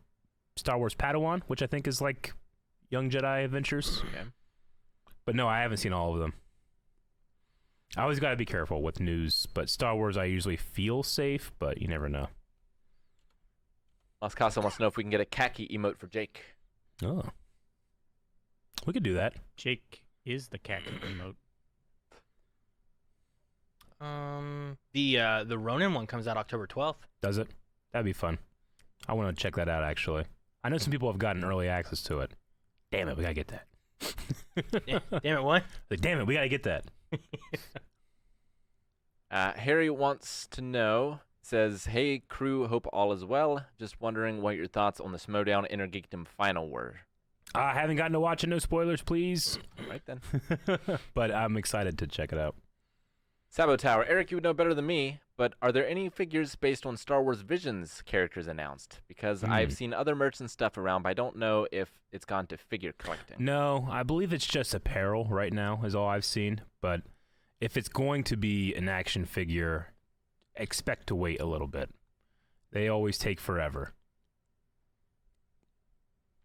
Star Wars Padawan, which I think is like Young Jedi Adventures. Okay. But no, I haven't seen all of them. I always got to be careful with news, but Star Wars I usually feel safe, but you never know. Las Casa wants to know if we can get a khaki emote for Jake. Oh. We could do that. Jake is the khaki emote. The Ronin one comes out October 12th. Does it? That'd be fun. I want to check that out, actually. I know some people have gotten early access to it. Damn it, we got to get that. Damn it, what? Like, damn it, we got to get that. Harry wants to know, says, hey crew, hope all is well. Just wondering what your thoughts on the Schmodown Inner Geekdom final were. I haven't gotten to watch it, no spoilers, please. All right then. But I'm excited to check it out. Sabo Tower, Eric, you would know better than me, but are there any figures based on Star Wars Visions characters announced? Because I've seen other merch and stuff around, but I don't know if it's gone to figure collecting. No, I believe it's just apparel right now is all I've seen. But if it's going to be an action figure, expect to wait a little bit. They always take forever.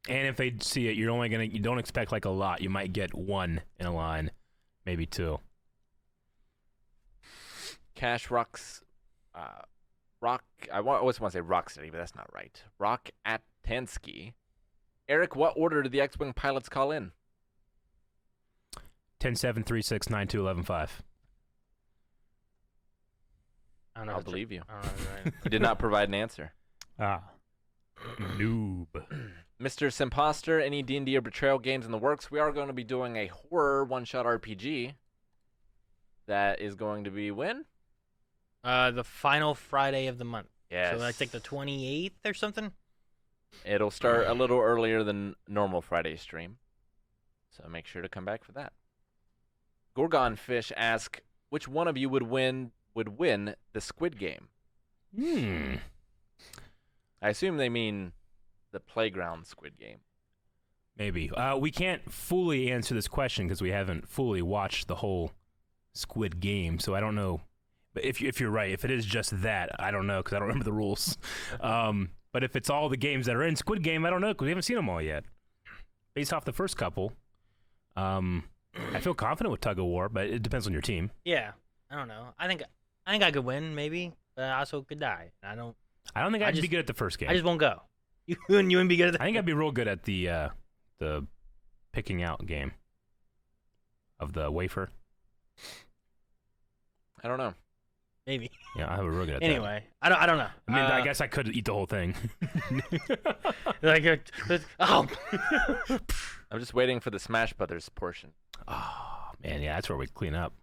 And if they see it, you don't expect like a lot. You might get one in a line, maybe two. Cash Rocks, I always want to say Rocksteady, but that's not right. Rock at Tansky. Eric, what order did the X-Wing pilots call in? 10-7-3-6-9-2-11-5. I don't know. I'll believe you. I don't know. Right. You did not provide an answer. Noob. Mr. Simposter, any D&D or Betrayal games in the works? We are going to be doing a horror one-shot RPG. That is going to be when? The final Friday of the month. Yes. So I think the 28th or something. It'll start a little earlier than normal Friday stream. So make sure to come back for that. Gorgon Fish asks, which one of you would win the Squid Game? I assume they mean the playground Squid Game. Maybe. We can't fully answer this question because we haven't fully watched the whole Squid Game, so I don't know. But if you're right, if it is just that, I don't know because I don't remember the rules. But if it's all the games that are in Squid Game, I don't know because we haven't seen them all yet. Based off the first couple, I feel confident with Tug of War, but it depends on your team. Yeah, I don't know. I think I could win maybe, but I also could die. I don't think I'd be good at the first game. I just won't go. You wouldn't be good at that. I think I'd be real good at the picking out game of the wafer. I don't know. Maybe. Yeah, I have a real good at anyway, that. I don't know. I mean, I guess I could eat the whole thing. Oh. I'm just waiting for the Smash Brothers portion. Oh, man, yeah, that's where we clean up.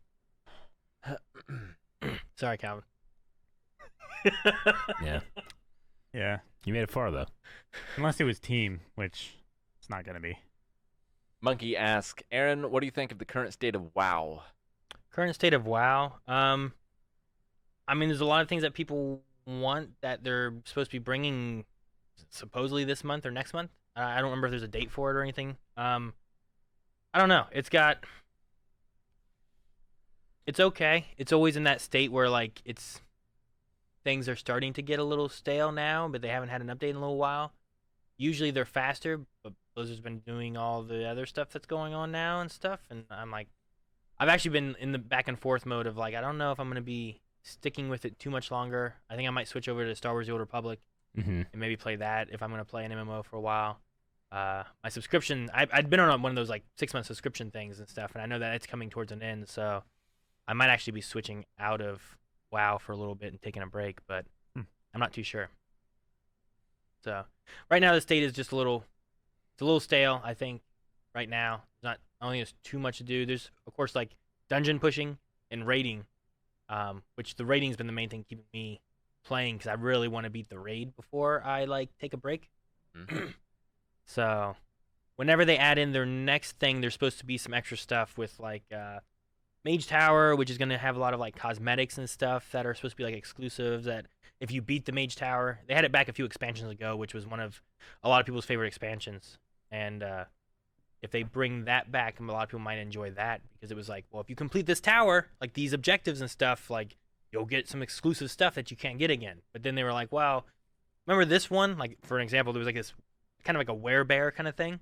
Sorry, Calvin. Yeah. Yeah. You made it far, though. Unless it was team, which it's not going to be. Monkey asks, Aaron, what do you think of the current state of WoW? Current state of WoW. I mean, there's a lot of things that people want that they're supposed to be bringing supposedly this month or next month. I don't remember if there's a date for it or anything. I don't know. It's okay. It's always in that state where like things are starting to get a little stale now, but they haven't had an update in a little while. Usually they're faster, but Blizzard's been doing all the other stuff that's going on now and stuff, and I'm like, I've actually been in the back and forth mode of like, I don't know if I'm going to be sticking with it too much longer. I think I might switch over to Star Wars The Old Republic and maybe play that if I'm going to play an MMO for a while. My subscription, I'd been on one of those like 6-month subscription things and stuff, and I know that it's coming towards an end, so I might actually be switching out of WoW for a little bit and taking a break, but I'm not too sure. So right now the state is just a little stale, I think, right now. I don't think there's too much to do. There's, of course, like dungeon pushing and raiding, which the raiding's been the main thing keeping me playing because I really want to beat the raid before I like take a break. So whenever they add in their next thing, there's supposed to be some extra stuff with like Mage Tower, which is going to have a lot of like cosmetics and stuff that are supposed to be like exclusives that if you beat the Mage Tower, they had it back a few expansions ago, which was one of a lot of people's favorite expansions. And if they bring that back, a lot of people might enjoy that because it was like, well, if you complete this tower, like these objectives and stuff, like you'll get some exclusive stuff that you can't get again. But then they were like, wow, remember this one? Like, for an example, there was like this kind of like a werebear kind of thing.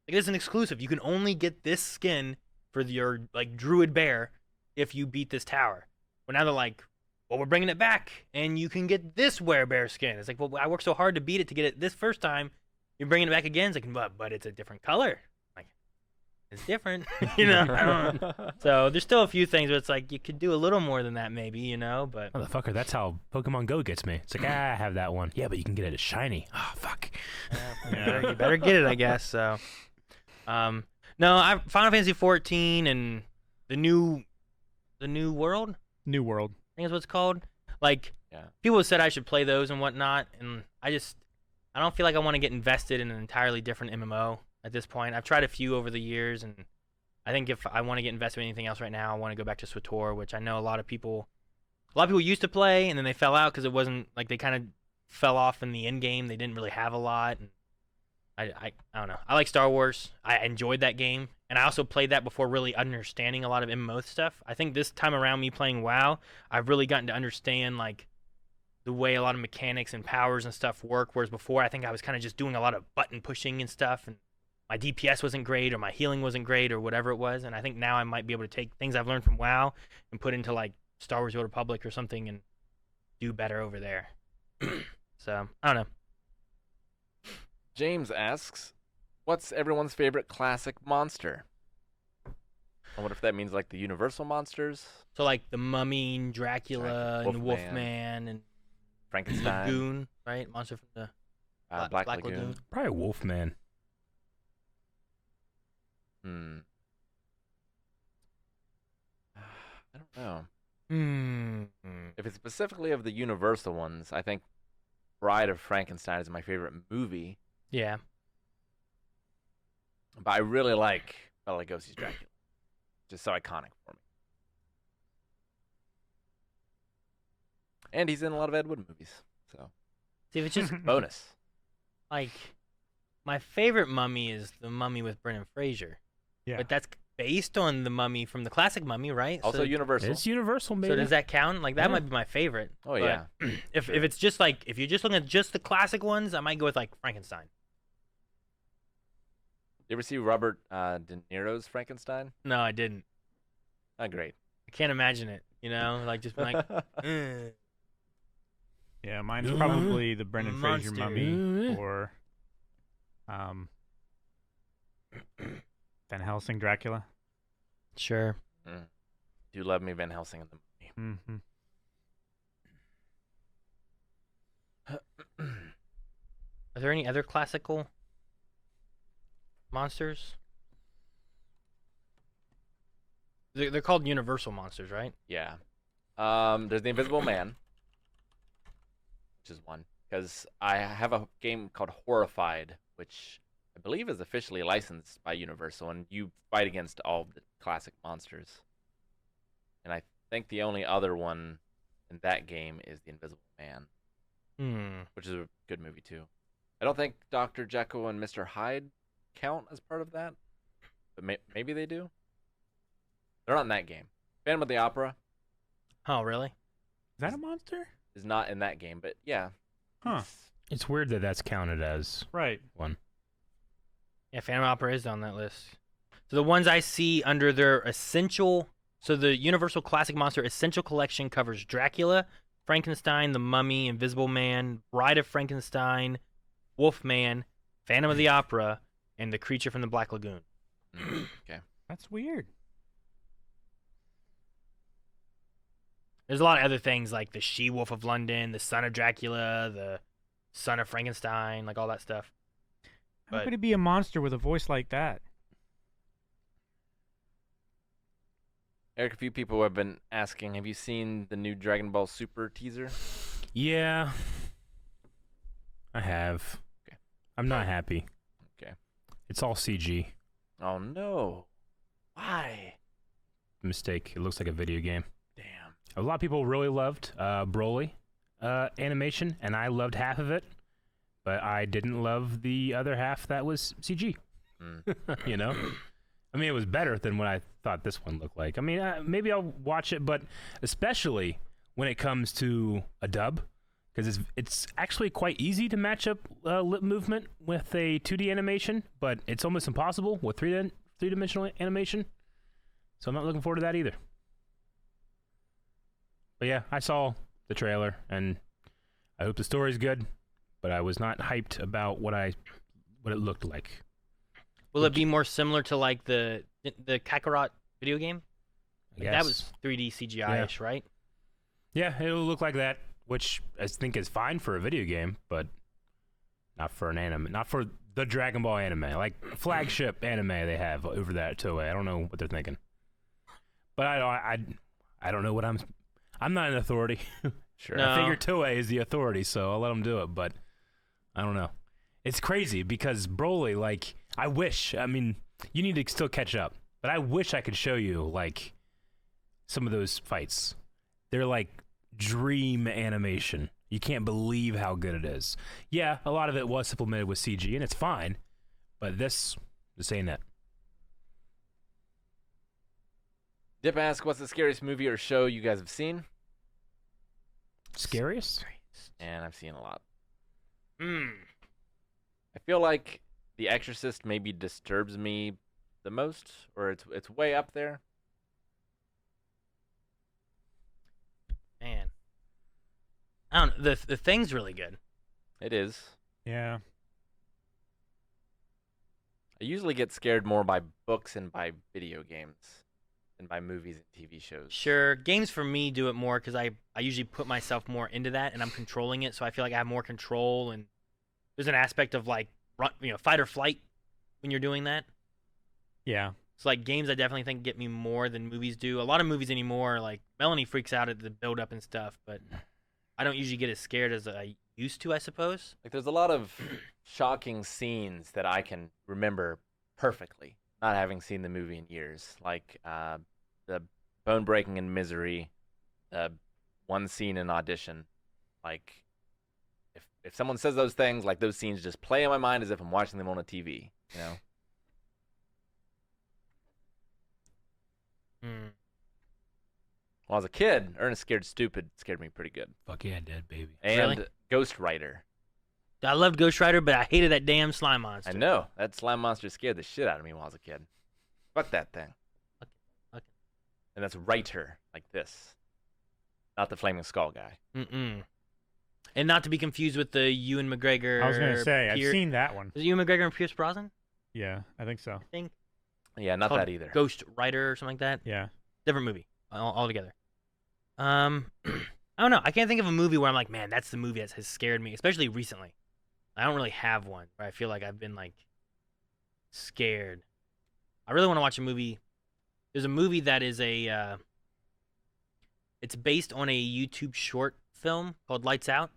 Like, it's an exclusive. You can only get this skin for your like druid bear if you beat this tower. Well, now they're like, well, we're bringing it back, and you can get this werebear skin. It's like, well, I worked so hard to beat it to get it this first time. You're bringing it back again. It's like, but it's a different color. Like, it's different, you know. I don't know. So there's still a few things where it's like you could do a little more than that, maybe, you know. But motherfucker, that's how Pokemon Go gets me. It's like, I have that one. Yeah, but you can get it as shiny. Oh, fuck. Yeah, you better get it, I guess. So, no, Final Fantasy 14 and the new world. New World. I think is what it's called. Like, Yeah. people have said I should play those and whatnot, and I don't feel like I want to get invested in an entirely different MMO at this point. I've tried a few over the years, and I think if I want to get invested in anything else right now, I want to go back to SWTOR, which I know a lot of people a lot of people used to play, and then they fell out because it wasn't like they kind of fell off in the end game. They didn't really have a lot. And I don't know. I like Star Wars. I enjoyed that game, and I also played that before really understanding a lot of MMO stuff. I think this time around, me playing WoW, I've really gotten to understand like the way a lot of mechanics and powers and stuff work. Whereas before, I think I was kind of just doing a lot of button pushing and stuff, and my DPS wasn't great, or my healing wasn't great, or whatever it was. And I think now I might be able to take things I've learned from WoW and put into like Star Wars: The Old Republic or something and do better over there. So I don't know. James asks, what's everyone's favorite classic monster? I wonder if that means like the Universal monsters, So like the Mummy, Dracula, and Wolfman. Wolfman, and Frankenstein, Lagoon, right? Monster from the Black Black Lagoon. Lagoon. Probably Wolfman. I don't know. Hmm. If it's specifically of the Universal ones, I think Bride of Frankenstein is my favorite movie. Yeah. But I really like Bela Lugosi's Dracula. Just so iconic for me. And he's in a lot of Ed Wood movies. So, See, if it's just bonus. like my favorite Mummy is the Mummy with Brendan Fraser. Yeah. But that's based on the Mummy from the classic Mummy, right? Also so, Universal. It's Universal, maybe. so does that count? Like that Yeah. might be my favorite. Oh, But yeah. if it's just like if you're just looking at just the classic ones, I might go with like Frankenstein. You ever see Robert De Niro's Frankenstein? No, I didn't. Not great. I can't imagine it. You know, like just being like, Yeah, mine's probably the Brendan Fraser Monster. Mummy or Van Helsing Dracula. Sure. Do love me Van Helsing in the movie. Mm-hmm. Are there any other classical monsters? They're called Universal monsters, right? Yeah. There's the Invisible Man, which is one. Because I have a game called Horrified, which I believe is officially licensed by Universal, and you fight against all the classic monsters. And I think the only other one in that game is the Invisible Man, which is a good movie too. I don't think Dr. Jekyll and Mr. Hyde count as part of that, but maybe they do. They're not in that game. Phantom of the Opera Oh, really? Is that a monster? is not in that game, but yeah. Huh. It's weird that that's counted as Right. one. Yeah, Phantom Opera is on that list. So the ones I see under their essential, so the Universal Classic Monster Essential Collection covers Dracula, Frankenstein, the Mummy, Invisible Man, Bride of Frankenstein, Wolfman, Phantom of the Opera, and the Creature from the Black Lagoon. Okay. That's weird. There's a lot of other things like the She-Wolf of London, the Son of Dracula, the Son of Frankenstein, like all that stuff. How But- could it be a monster with a voice like that? Eric, a few people have been asking, have you seen the new Dragon Ball Super teaser? Yeah. I have. Okay. I'm not happy. Okay. It's all CG. Oh no. Why? Mistake. It looks like a video game. Damn. A lot of people really loved Broly animation, and I loved half of it, but I didn't love the other half that was CG. You know? I mean, it was better than what I thought this one looked like. I mean, maybe I'll watch it, but especially when it comes to a dub, because it's actually quite easy to match up lip movement with a 2D animation, but it's almost impossible with three-dimensional animation. So I'm not looking forward to that either. But yeah, I saw the trailer, and I hope the story's good, but I was not hyped about what it looked like. Will it be more similar to like the Kakarot video game? I Like, guess. that was 3D CGI-ish, right? Yeah, it'll look like that, which I think is fine for a video game, but not for an anime. Not for the Dragon Ball anime, like flagship anime they have over there at Toei. I don't know what they're thinking, but I don't know what I'm not an authority. Sure. No. I figure Toei is the authority, so I'll let them do it. But I don't know. It's crazy because Broly, like, I mean, you need to still catch up, but I wish I could show you like some of those fights. They're like dream animation. You can't believe how good it is. Yeah, a lot of it was supplemented with CG, and it's fine, but this ain't it. Dip asks, what's the scariest movie or show you guys have seen? Scariest? And I've seen a lot. Hmm. I feel like The Exorcist maybe disturbs me the most, or it's way up there. Man. I don't know. The Thing's really good. It is. Yeah. I usually get scared more by books and by video games than by movies and TV shows. Sure, games for me do it more because I usually put myself more into that and I'm controlling it, so I feel like I have more control, and there's an aspect of like fight or flight when you're doing that. Yeah. So like games I definitely think get me more than movies do. A lot of movies anymore, like Melanie freaks out at the build up and stuff, but I don't usually get as scared as I used to, I suppose. Like there's a lot of shocking scenes that I can remember perfectly, not having seen the movie in years. Like the bone breaking in Misery, one scene in Audition. Like if someone says those things, like those scenes just play in my mind as if I'm watching them on a TV, you know? When I was a kid, Ernest Scared Stupid scared me pretty good. Fuck yeah, dead baby. And Really? Ghost Rider. I loved Ghost Rider, but I hated that damn slime monster. I know. That slime monster scared the shit out of me when I was a kid. Fuck that thing. Okay. And that's Writer, like this. Not the Flaming Skull guy. Mm-mm. And not to be confused with the Ewan McGregor. I was gonna say I've Pier- seen that one. Is it Ewan McGregor and Pierce Brosnan? Yeah, I think so. I think. Yeah, not Called that either. Ghost Rider or something like that. Yeah. Different movie altogether. I don't know. I can't think of a movie where I'm like, man, that's the movie that has scared me, especially recently. I don't really have one where I feel like I've been like scared. I really want to watch a movie. There's a movie that is it's based on a YouTube short film called Lights Out,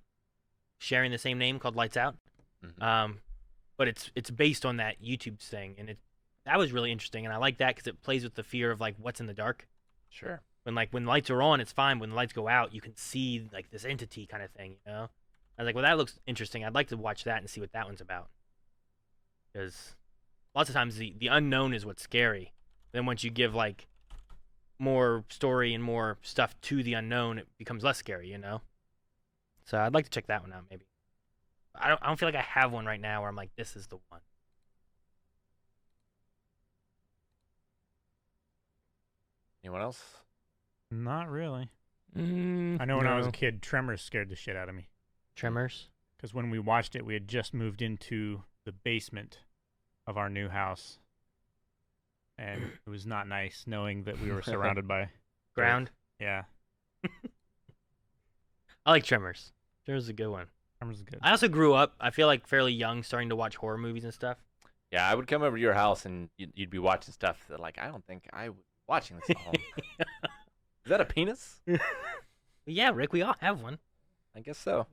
sharing the same name, called Lights Out. Mhm. But it's based on that YouTube thing, and that was really interesting, and I like that because it plays with the fear of like what's in the dark. Sure. When lights are on, it's fine. When the lights go out, you can see like this entity kind of thing, you know? I was like, well, that looks interesting. I'd like to watch that and see what that one's about. Because lots of times the unknown is what's scary. Then once you give like more story and more stuff to the unknown, it becomes less scary, you know? So I'd like to check that one out maybe. I don't feel like I have one right now where I'm like, this is the one. Anyone else? Not really. I I know when I was a kid, Tremors scared the shit out of me. Tremors? Because when we watched it, we had just moved into the basement of our new house. And it was not nice knowing that we were surrounded by Ground? Yeah. I like Tremors. Tremors is a good one. Tremors is good. I also grew up, I feel like fairly young, starting to watch horror movies and stuff. Yeah, I would come over to your house and you'd be watching stuff that, like, I don't think I would be watching this at home. Is that a penis? Yeah, Rick, we all have one. I guess so.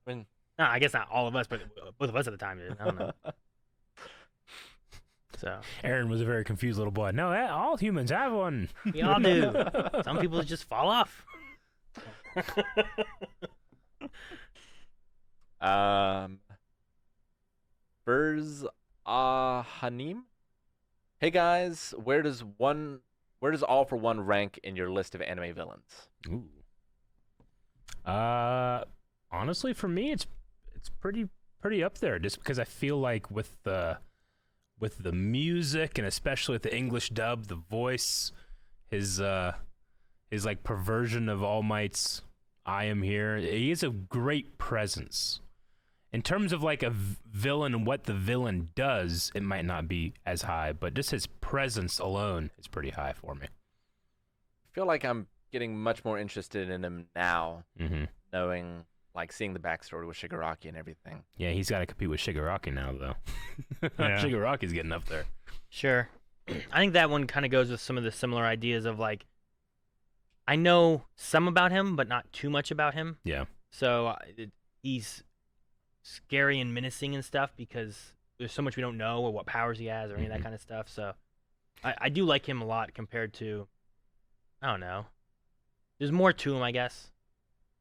When No, I guess not all of us, but both of us at the time did. I don't know. So Aaron was a very confused little boy. No, all humans have one. we all do. Some people just fall off. Burz Hanim. Hey guys, where does All for One rank in your list of anime villains? Ooh. Honestly, for me, it's pretty up there. Just because I feel like with the music and especially with the English dub, the voice, his like perversion of All Might's "I am here." He has a great presence. In terms of like a villain and what the villain does, it might not be as high, but just his presence alone is pretty high for me. I feel like I'm getting much more interested in him now, knowing, like, seeing the backstory with Shigaraki and everything. Yeah, he's got to compete with Shigaraki now, though. Yeah. Shigaraki's getting up there. Sure. I think that one kind of goes with some of the similar ideas of like, I know some about him, but not too much about him. Yeah. So he's scary and menacing and stuff because there's so much we don't know or what powers he has or any of that kind of stuff. So I do like him a lot compared to, I don't know, there's more to him, I guess.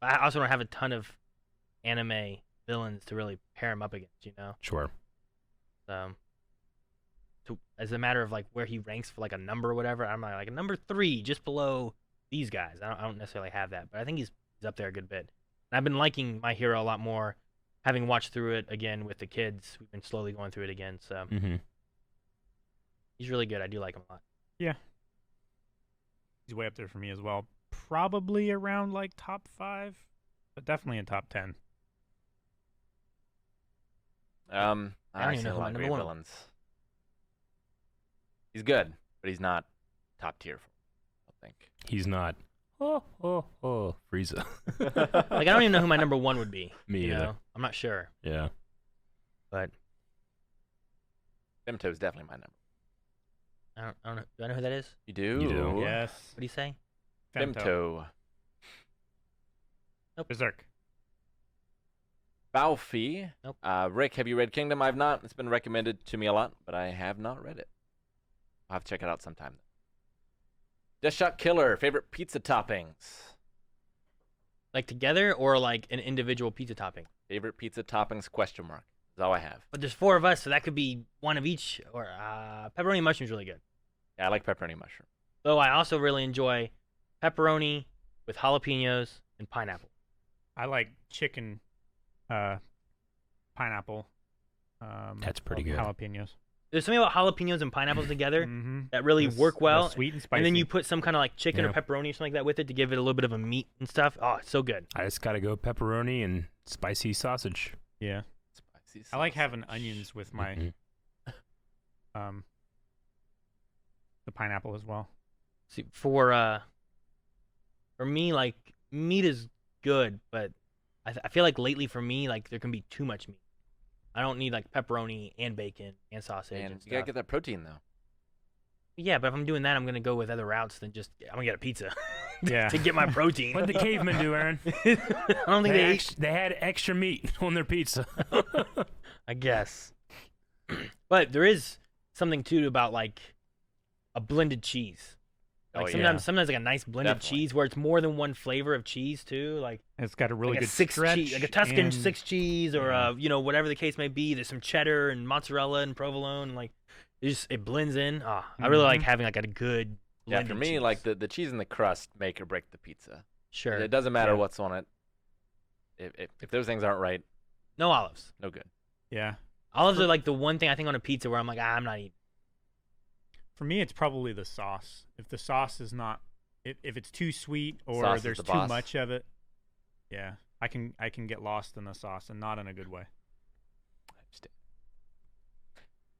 I also don't have a ton of anime villains to really pair him up against, you know. Sure. As a matter of like where he ranks for like a number or whatever, I'm like a number 3, just below these guys. I don't necessarily have that, but I think he's up there a good bit. And I've been liking My Hero a lot more, having watched through it again with the kids. We've been slowly going through it again, so he's really good. I do like him a lot. Yeah. He's way up there for me as well. Probably around like top 5, but definitely in top 10. I don't even know who my number 1 villains. He's good, but he's not top tier for me, I think. He's not. Frieza. Like I don't even know who my number 1 would be. Me either. Know? I'm not sure. Yeah. But Femto's definitely my number. I don't know. Do I know who that is? You do? You do. Yes. What do you say? Femto. Nope. Berserk. Balfi. Nope. Rick, have you read Kingdom? I've not. It's been recommended to me a lot, but I have not read it. I'll have to check it out sometime. Death Shot Killer. Favorite pizza toppings? Like together or like an individual pizza topping? Favorite pizza toppings? ? That's all I have. But there's 4 of us, so that could be one of each. Or pepperoni mushroom's really good. Yeah, I like pepperoni mushroom. Though I also really enjoy pepperoni with jalapenos and pineapple. I like chicken, pineapple. That's pretty good. Jalapenos. There's something about jalapenos and pineapples together Mm-hmm. that really work well. Sweet and spicy. And then you put some kind of like chicken or Yeah. pepperoni or something like that with it to give it a little bit of a meat and stuff. Oh, it's so good. I just gotta go pepperoni and spicy sausage. Yeah. Spicy I like sauce. having onions with my the pineapple as well. See, for me, like meat is good, but I feel like lately for me, like there can be too much meat. I don't need like pepperoni and bacon and sausage and And stuff. you gotta get that protein though. Yeah, but if I'm doing that, I'm gonna go with other routes than just I'm gonna get a pizza Yeah. to get my protein. What did the cavemen do, Aaron? I don't think They had extra meat on their pizza. I guess. But there is something too about like a blended cheese. Like Oh, sometimes like a nice blended Definitely. cheese where it's more than one flavor of cheese too. Like It's got a really like a good 6 stretch, cheese, like a Tuscan and 6 cheese, or yeah. whatever the case may be. There's some cheddar and mozzarella and provolone. And like it blends in. I really like having like a good. Yeah, blended for me, cheese. like the cheese and the crust make or break the pizza. Sure. It doesn't matter Yeah. what's on it. If those things aren't right, No olives. no good. Yeah. Olives are like the one thing I think on a pizza where I'm like, I'm not eating. For me, it's probably the sauce. If the sauce is not, if it's too sweet or Sauce is there's the too boss. much of it, yeah, I can get lost in the sauce and not in a good way. I understand.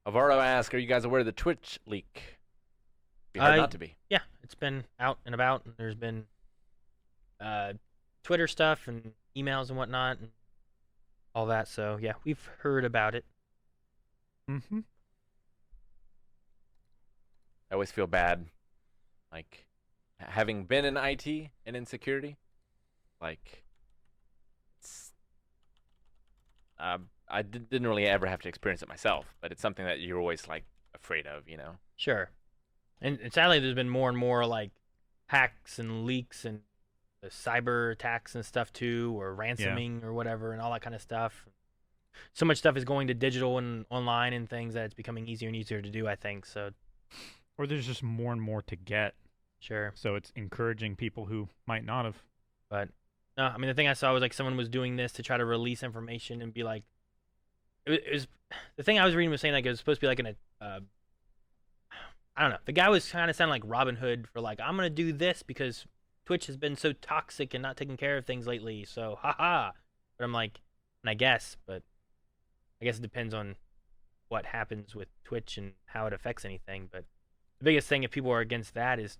Alvaro asks, are you guys aware of the Twitch leak? Be hard not to be. Yeah, it's been out and about. And there's been Twitter stuff and emails and whatnot and all that. So yeah, we've heard about it. Mm-hmm. I always feel bad, like having been in IT and in security, like it's, I didn't really ever have to experience it myself, but it's something that you're always like afraid of, you know. Sure. And sadly, there's been more and more like hacks and leaks and cyber attacks and stuff too, or ransoming or whatever, and all that kind of stuff. So much stuff is going to digital and online and things that it's becoming easier and easier to do, I think. So Or there's just more and more to get, sure. so it's encouraging people who might not have. But no, I mean, the thing I saw was like someone was doing this to try to release information and be like, it was the thing I was reading was saying like it was supposed to be like I don't know. The guy was kind of sounding like Robin Hood for like, I'm gonna do this because Twitch has been so toxic and not taking care of things lately. So haha. But I'm like, and I guess it depends on what happens with Twitch and how it affects anything. But the biggest thing if people are against that is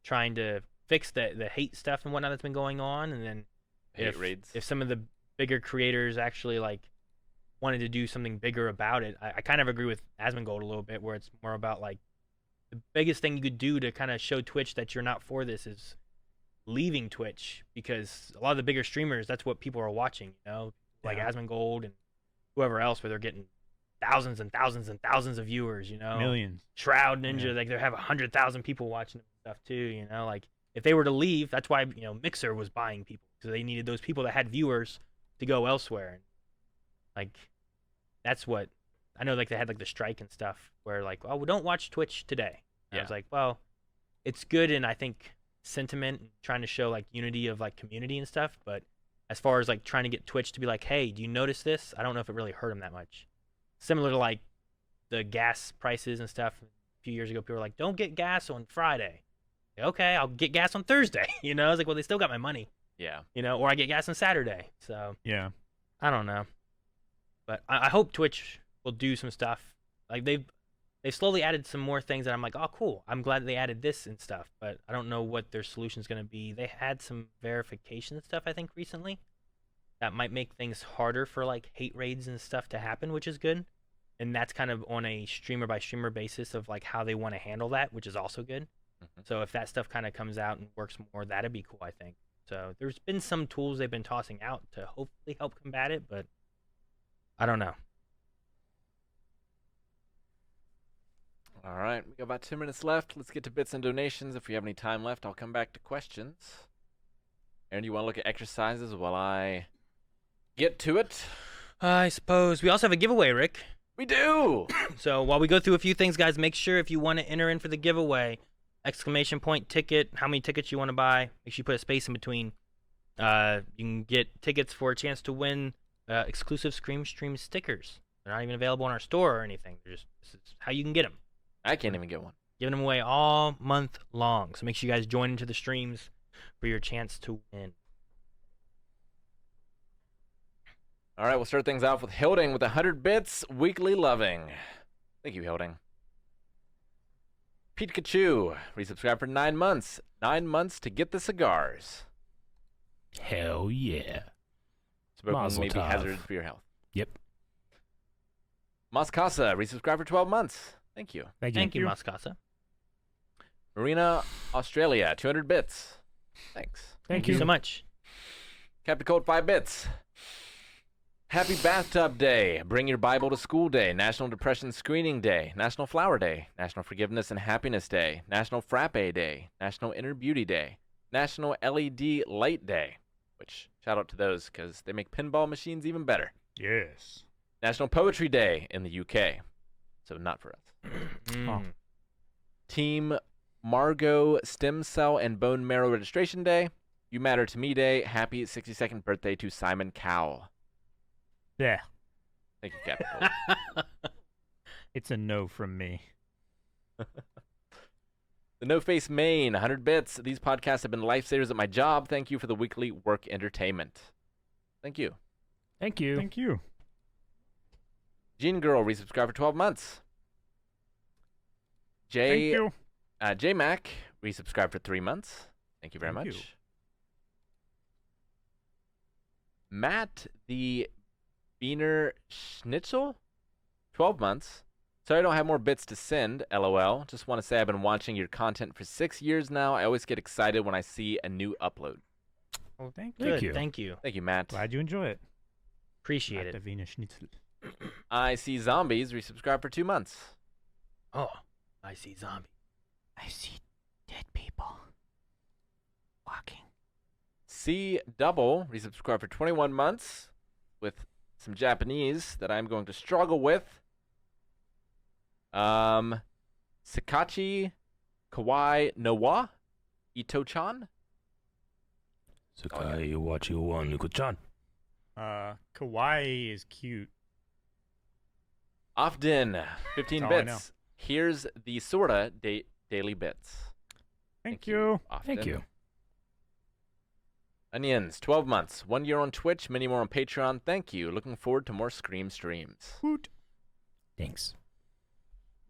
trying to fix the hate stuff and whatnot that's been going on, and then Hate raids. if some of the bigger creators actually like wanted to do something bigger about it, I kind of agree with Asmongold a little bit, where it's more about like the biggest thing you could do to kind of show Twitch that you're not for this is leaving Twitch, because a lot of the bigger streamers, that's what people are watching, you know, like Yeah. Asmongold and whoever else, where they're getting thousands and thousands and thousands of viewers, you know. Millions. Shroud Ninja, Yeah. like they have 100,000 people watching them and stuff too, you know. Like if they were to leave, that's why Mixer was buying people, because they needed those people that had viewers to go elsewhere. And like that's what I know. Like they had like the strike and stuff, where like, oh, we don't watch Twitch today. And I was like, well, it's good, and I think sentiment and trying to show like unity of like community and stuff. But as far as like trying to get Twitch to be like, hey, do you notice this? I don't know if it really hurt them that much. Similar to like the gas prices and stuff. A few years ago, people were like, don't get gas on Friday. Okay, I'll get gas on Thursday. I was like, well, they still got my money. Yeah. Or I get gas on Saturday. So Yeah. I don't know. But I hope Twitch will do some stuff. Like they've slowly added some more things that I'm like, oh, cool. I'm glad they added this and stuff. But I don't know what their solution's going to be. They had some verification stuff, I think, recently. That might make things harder for like hate raids and stuff to happen, which is good. And that's kind of on a streamer by streamer basis of like how they want to handle that, which is also good. Mm-hmm. So if that stuff kind of comes out and works more, that'd be cool, I think. So there's been some tools they've been tossing out to hopefully help combat it, but I don't know. All right, we got about 2 minutes left. Let's get to bits and donations. If we have any time left, I'll come back to questions. Aaron, do you want to look at exercises while I get to it? I suppose. We also have a giveaway, Rick. We do! So while we go through a few things, guys, make sure if you want to enter in for the giveaway, exclamation point ticket, how many tickets you want to buy, make sure you put a space in between. You can get tickets for a chance to win exclusive Scream Stream stickers. They're not even available in our store or anything. This is how you can get them. I can't even get one. Giving them away all month long. So make sure you guys join into the streams for your chance to win. All right, we'll start things off with Hilding with 100 bits, weekly loving. Thank you, Hilding. Pete Kachu, resubscribed for 9 months. 9 months to get the cigars. Hell yeah. Smoking Mazel may be tov. hazardous for your health. Yep. Mascasa, resubscribed for 12 months. Thank you. Thank you, Mascasa. Marina, Australia, 200 bits. Thanks. Thank you so much. Captain Cold, 5 bits. Happy Bathtub Day, Bring Your Bible to School Day, National Depression Screening Day, National Flower Day, National Forgiveness and Happiness Day, National Frappe Day, National Inner Beauty Day, National LED Light Day, which shout out to those because they make pinball machines even better. Yes. National Poetry Day in the UK, so not for us. Oh. Team Margot Stem Cell and Bone Marrow Registration Day, You Matter to Me Day, Happy 62nd birthday to Simon Cowell. Yeah. Thank you, Captain Cold. It's a no from me. The No Face Main, 100 bits. These podcasts have been lifesavers at my job. Thank you for the weekly work entertainment. Thank you. Thank you. Thank you. Gene Girl, resubscribed for 12 months. Thank you. J Mac, resubscribed for 3 months. Thank you very Thank much. you. Matt, the Beaner Schnitzel, 12 months. Sorry I don't have more bits to send, LOL. Just want to say I've been watching your content for 6 years now. I always get excited when I see a new upload. Oh, thank Thank Good. you. Thank you. Thank you, Matt. Glad you enjoy it. Appreciate Not it. the Wiener Schnitzel. I see Zombies, resubscribed for 2 months. Oh, I see zombie. I see dead people walking. C Double, resubscribed for 21 months with some Japanese that I'm going to struggle with. Sakachi Kawai Nowa Ito-chan. Sakai wachi wa Niko-chan. Kawaii is cute. Often, 15 That's all I bits. Here's the SORA daily bits. Thank you. Often. Thank you. Onions, 12 months. 1 year on Twitch, many more on Patreon. Thank you. Looking forward to more Scream streams. Hoot. Thanks.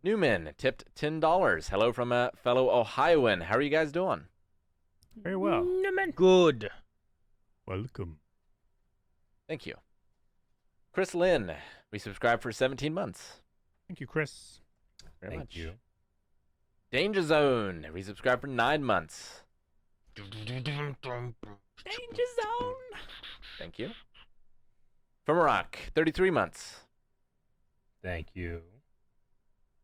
Newman tipped $10. Hello from a fellow Ohioan. How are you guys doing? Very well. Good. Welcome. Thank you. Chris Lynn, resubscribed for 17 months. Thank you, Chris. Very Thank much. you. Danger Zone, resubscribed for 9 months. Danger Zone. Thank you. From Iraq, 33 months. Thank you.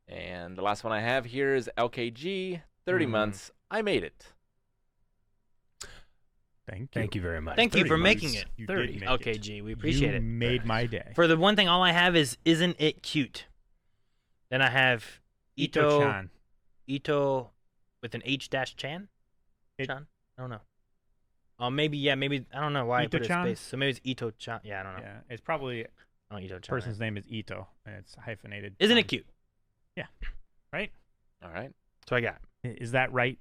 And the last one I have here is LKG, 30 months. I made it. Thank you very much. Thank you 30 for bucks. making it. You 30. did make Okay, it. G, we appreciate You it. made my day. For the one thing, all I have is, isn't it cute? Then I have Ito-chan. Ito with an H-Chan? It- Chan? I don't know. Oh, maybe, I don't know why I put a Ito-chan? space. So maybe it's Ito-chan. Yeah, I don't know. Yeah, it's probably Oh, Ito-chan. person's name is Ito, and it's hyphenated. Isn't it chan. cute? Right? All right. That's what I got. Is that right,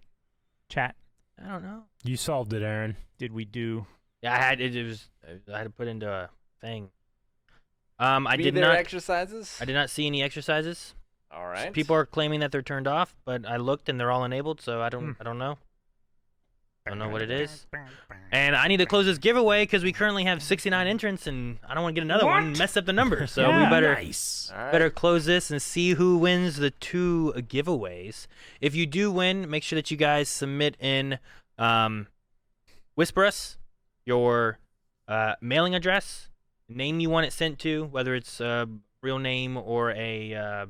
chat? I don't know. You solved it, Aaron. Did we do? Yeah, I had I had to put into a thing. I Be did there not. exercises. I did not see any exercises. All right. People are claiming that they're turned off, but I looked and they're all enabled, so I don't know. I don't know what it is. And I need to close this giveaway because we currently have 69 entrants, and I don't want to get another one and mess up the numbers. So we Yeah. better Nice. All right. better close this and see who wins the 2 giveaways. If you do win, make sure that you guys submit in, whisper us your mailing address, name you want it sent to, whether it's a real name or a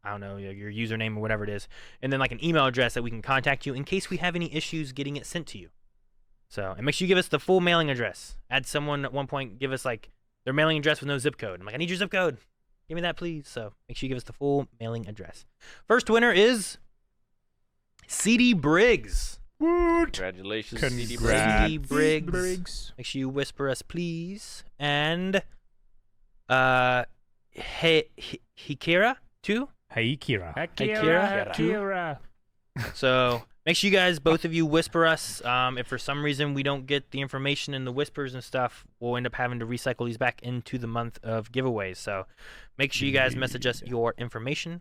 I don't know, your username or whatever it is, and then like an email address that we can contact you in case we have any issues getting it sent to you. So, and make sure you give us the full mailing address. I had someone at one point give us like their mailing address with no zip code. I'm like, I need your zip code. Give me that, please. So make sure you give us the full mailing address. First winner is CD Briggs. Woot! Congratulations, Congrats. CD Briggs. CD Briggs. Briggs. Make sure you whisper us, please. And Hikira too. Haikira. Akira. So make sure you guys, both of you, whisper us. If for some reason we don't get the information in the whispers and stuff, we'll end up having to recycle these back into the month of giveaways. So make sure you guys message us your information,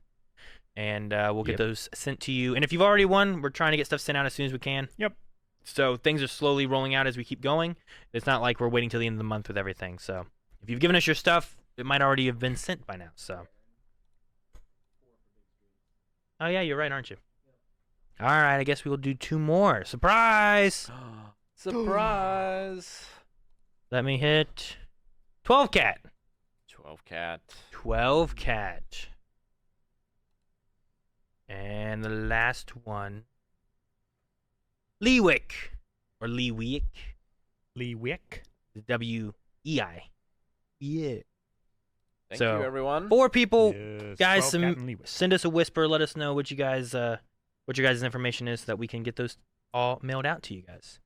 and we'll get those sent to you. And if you've already won, we're trying to get stuff sent out as soon as we can. Yep. So things are slowly rolling out as we keep going. It's not like we're waiting till the end of the month with everything. So if you've given us your stuff, it might already have been sent by now. So. Oh yeah, you're right, aren't you? All right, I guess we will do 2 more. Surprise! Surprise. Let me hit 12 cat. 12 cat. 12 cat. And the last one, Leewick or Leewick. Leewick. W-E-I. Yeah. Thank So, you, everyone. 4 people. Yes, Guys, 12 cat and Leewick. send us a whisper. Let us know what you guys, what your guys' information is, so that we can get those all mailed out to you guys.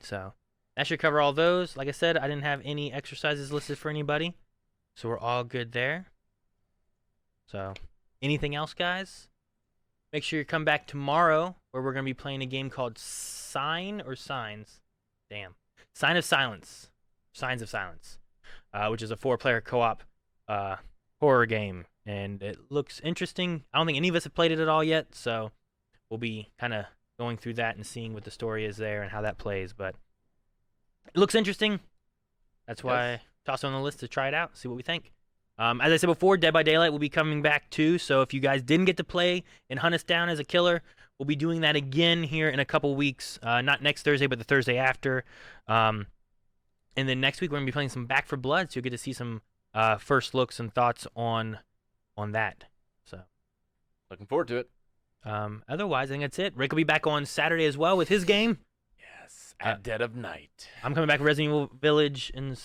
So that should cover all those. Like I said, I didn't have any exercises listed for anybody, so we're all good there. So anything else, guys? Make sure you come back tomorrow, where we're gonna be playing a game called Sign of Silence, which is a 4-player co-op horror game, and it looks interesting. I don't think any of us have played it at all yet, so we'll be kind of going through that and seeing what the story is there and how that plays. But it looks interesting. That's why I toss it on the list to try it out, see what we think. As I said before, Dead by Daylight will be coming back too, so if you guys didn't get to play and hunt us down as a killer, we'll be doing that again here in a couple weeks. Not next Thursday, but the Thursday after. And then next week we're going to be playing some Back for Blood, so you'll get to see some first looks and thoughts on that. So Looking forward to it. otherwise, I think that's it. Rick will be back on Saturday as well with his game. Yes. At dead of night. I'm coming back with Resident Evil Village and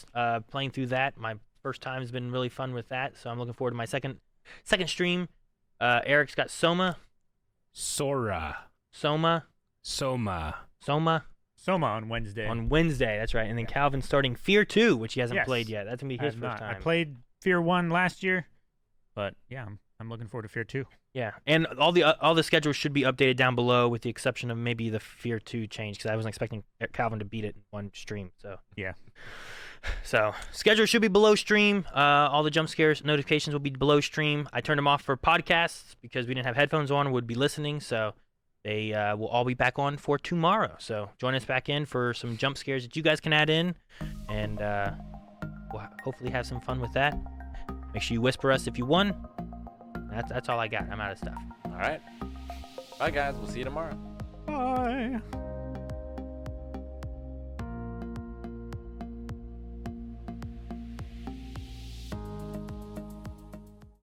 playing through that. My first time has been really fun with that, so I'm looking forward to my second stream. Eric's got Soma. Sora. Soma Soma on Wednesday. on Wednesday. That's right. And then Calvin's starting Fear 2, which he hasn't Yes. played yet. That's gonna be I his have first not. I time. played Fear 1 last year, but yeah, I'm looking forward to Fear 2. Yeah, and all the schedules should be updated down below, with the exception of maybe the Fear 2 change, because I wasn't expecting Calvin to beat it in one stream. So Yeah. So schedule should be below stream. All the jump scares notifications will be below stream. I turned them off for podcasts because we didn't have headphones on, would be listening. So they will all be back on for tomorrow. So join us back in for some jump scares that you guys can add in, and we'll hopefully have some fun with that. Make sure you whisper us if you won. That's all I got. I'm out of stuff. All right. Bye, guys. We'll see you tomorrow. Bye.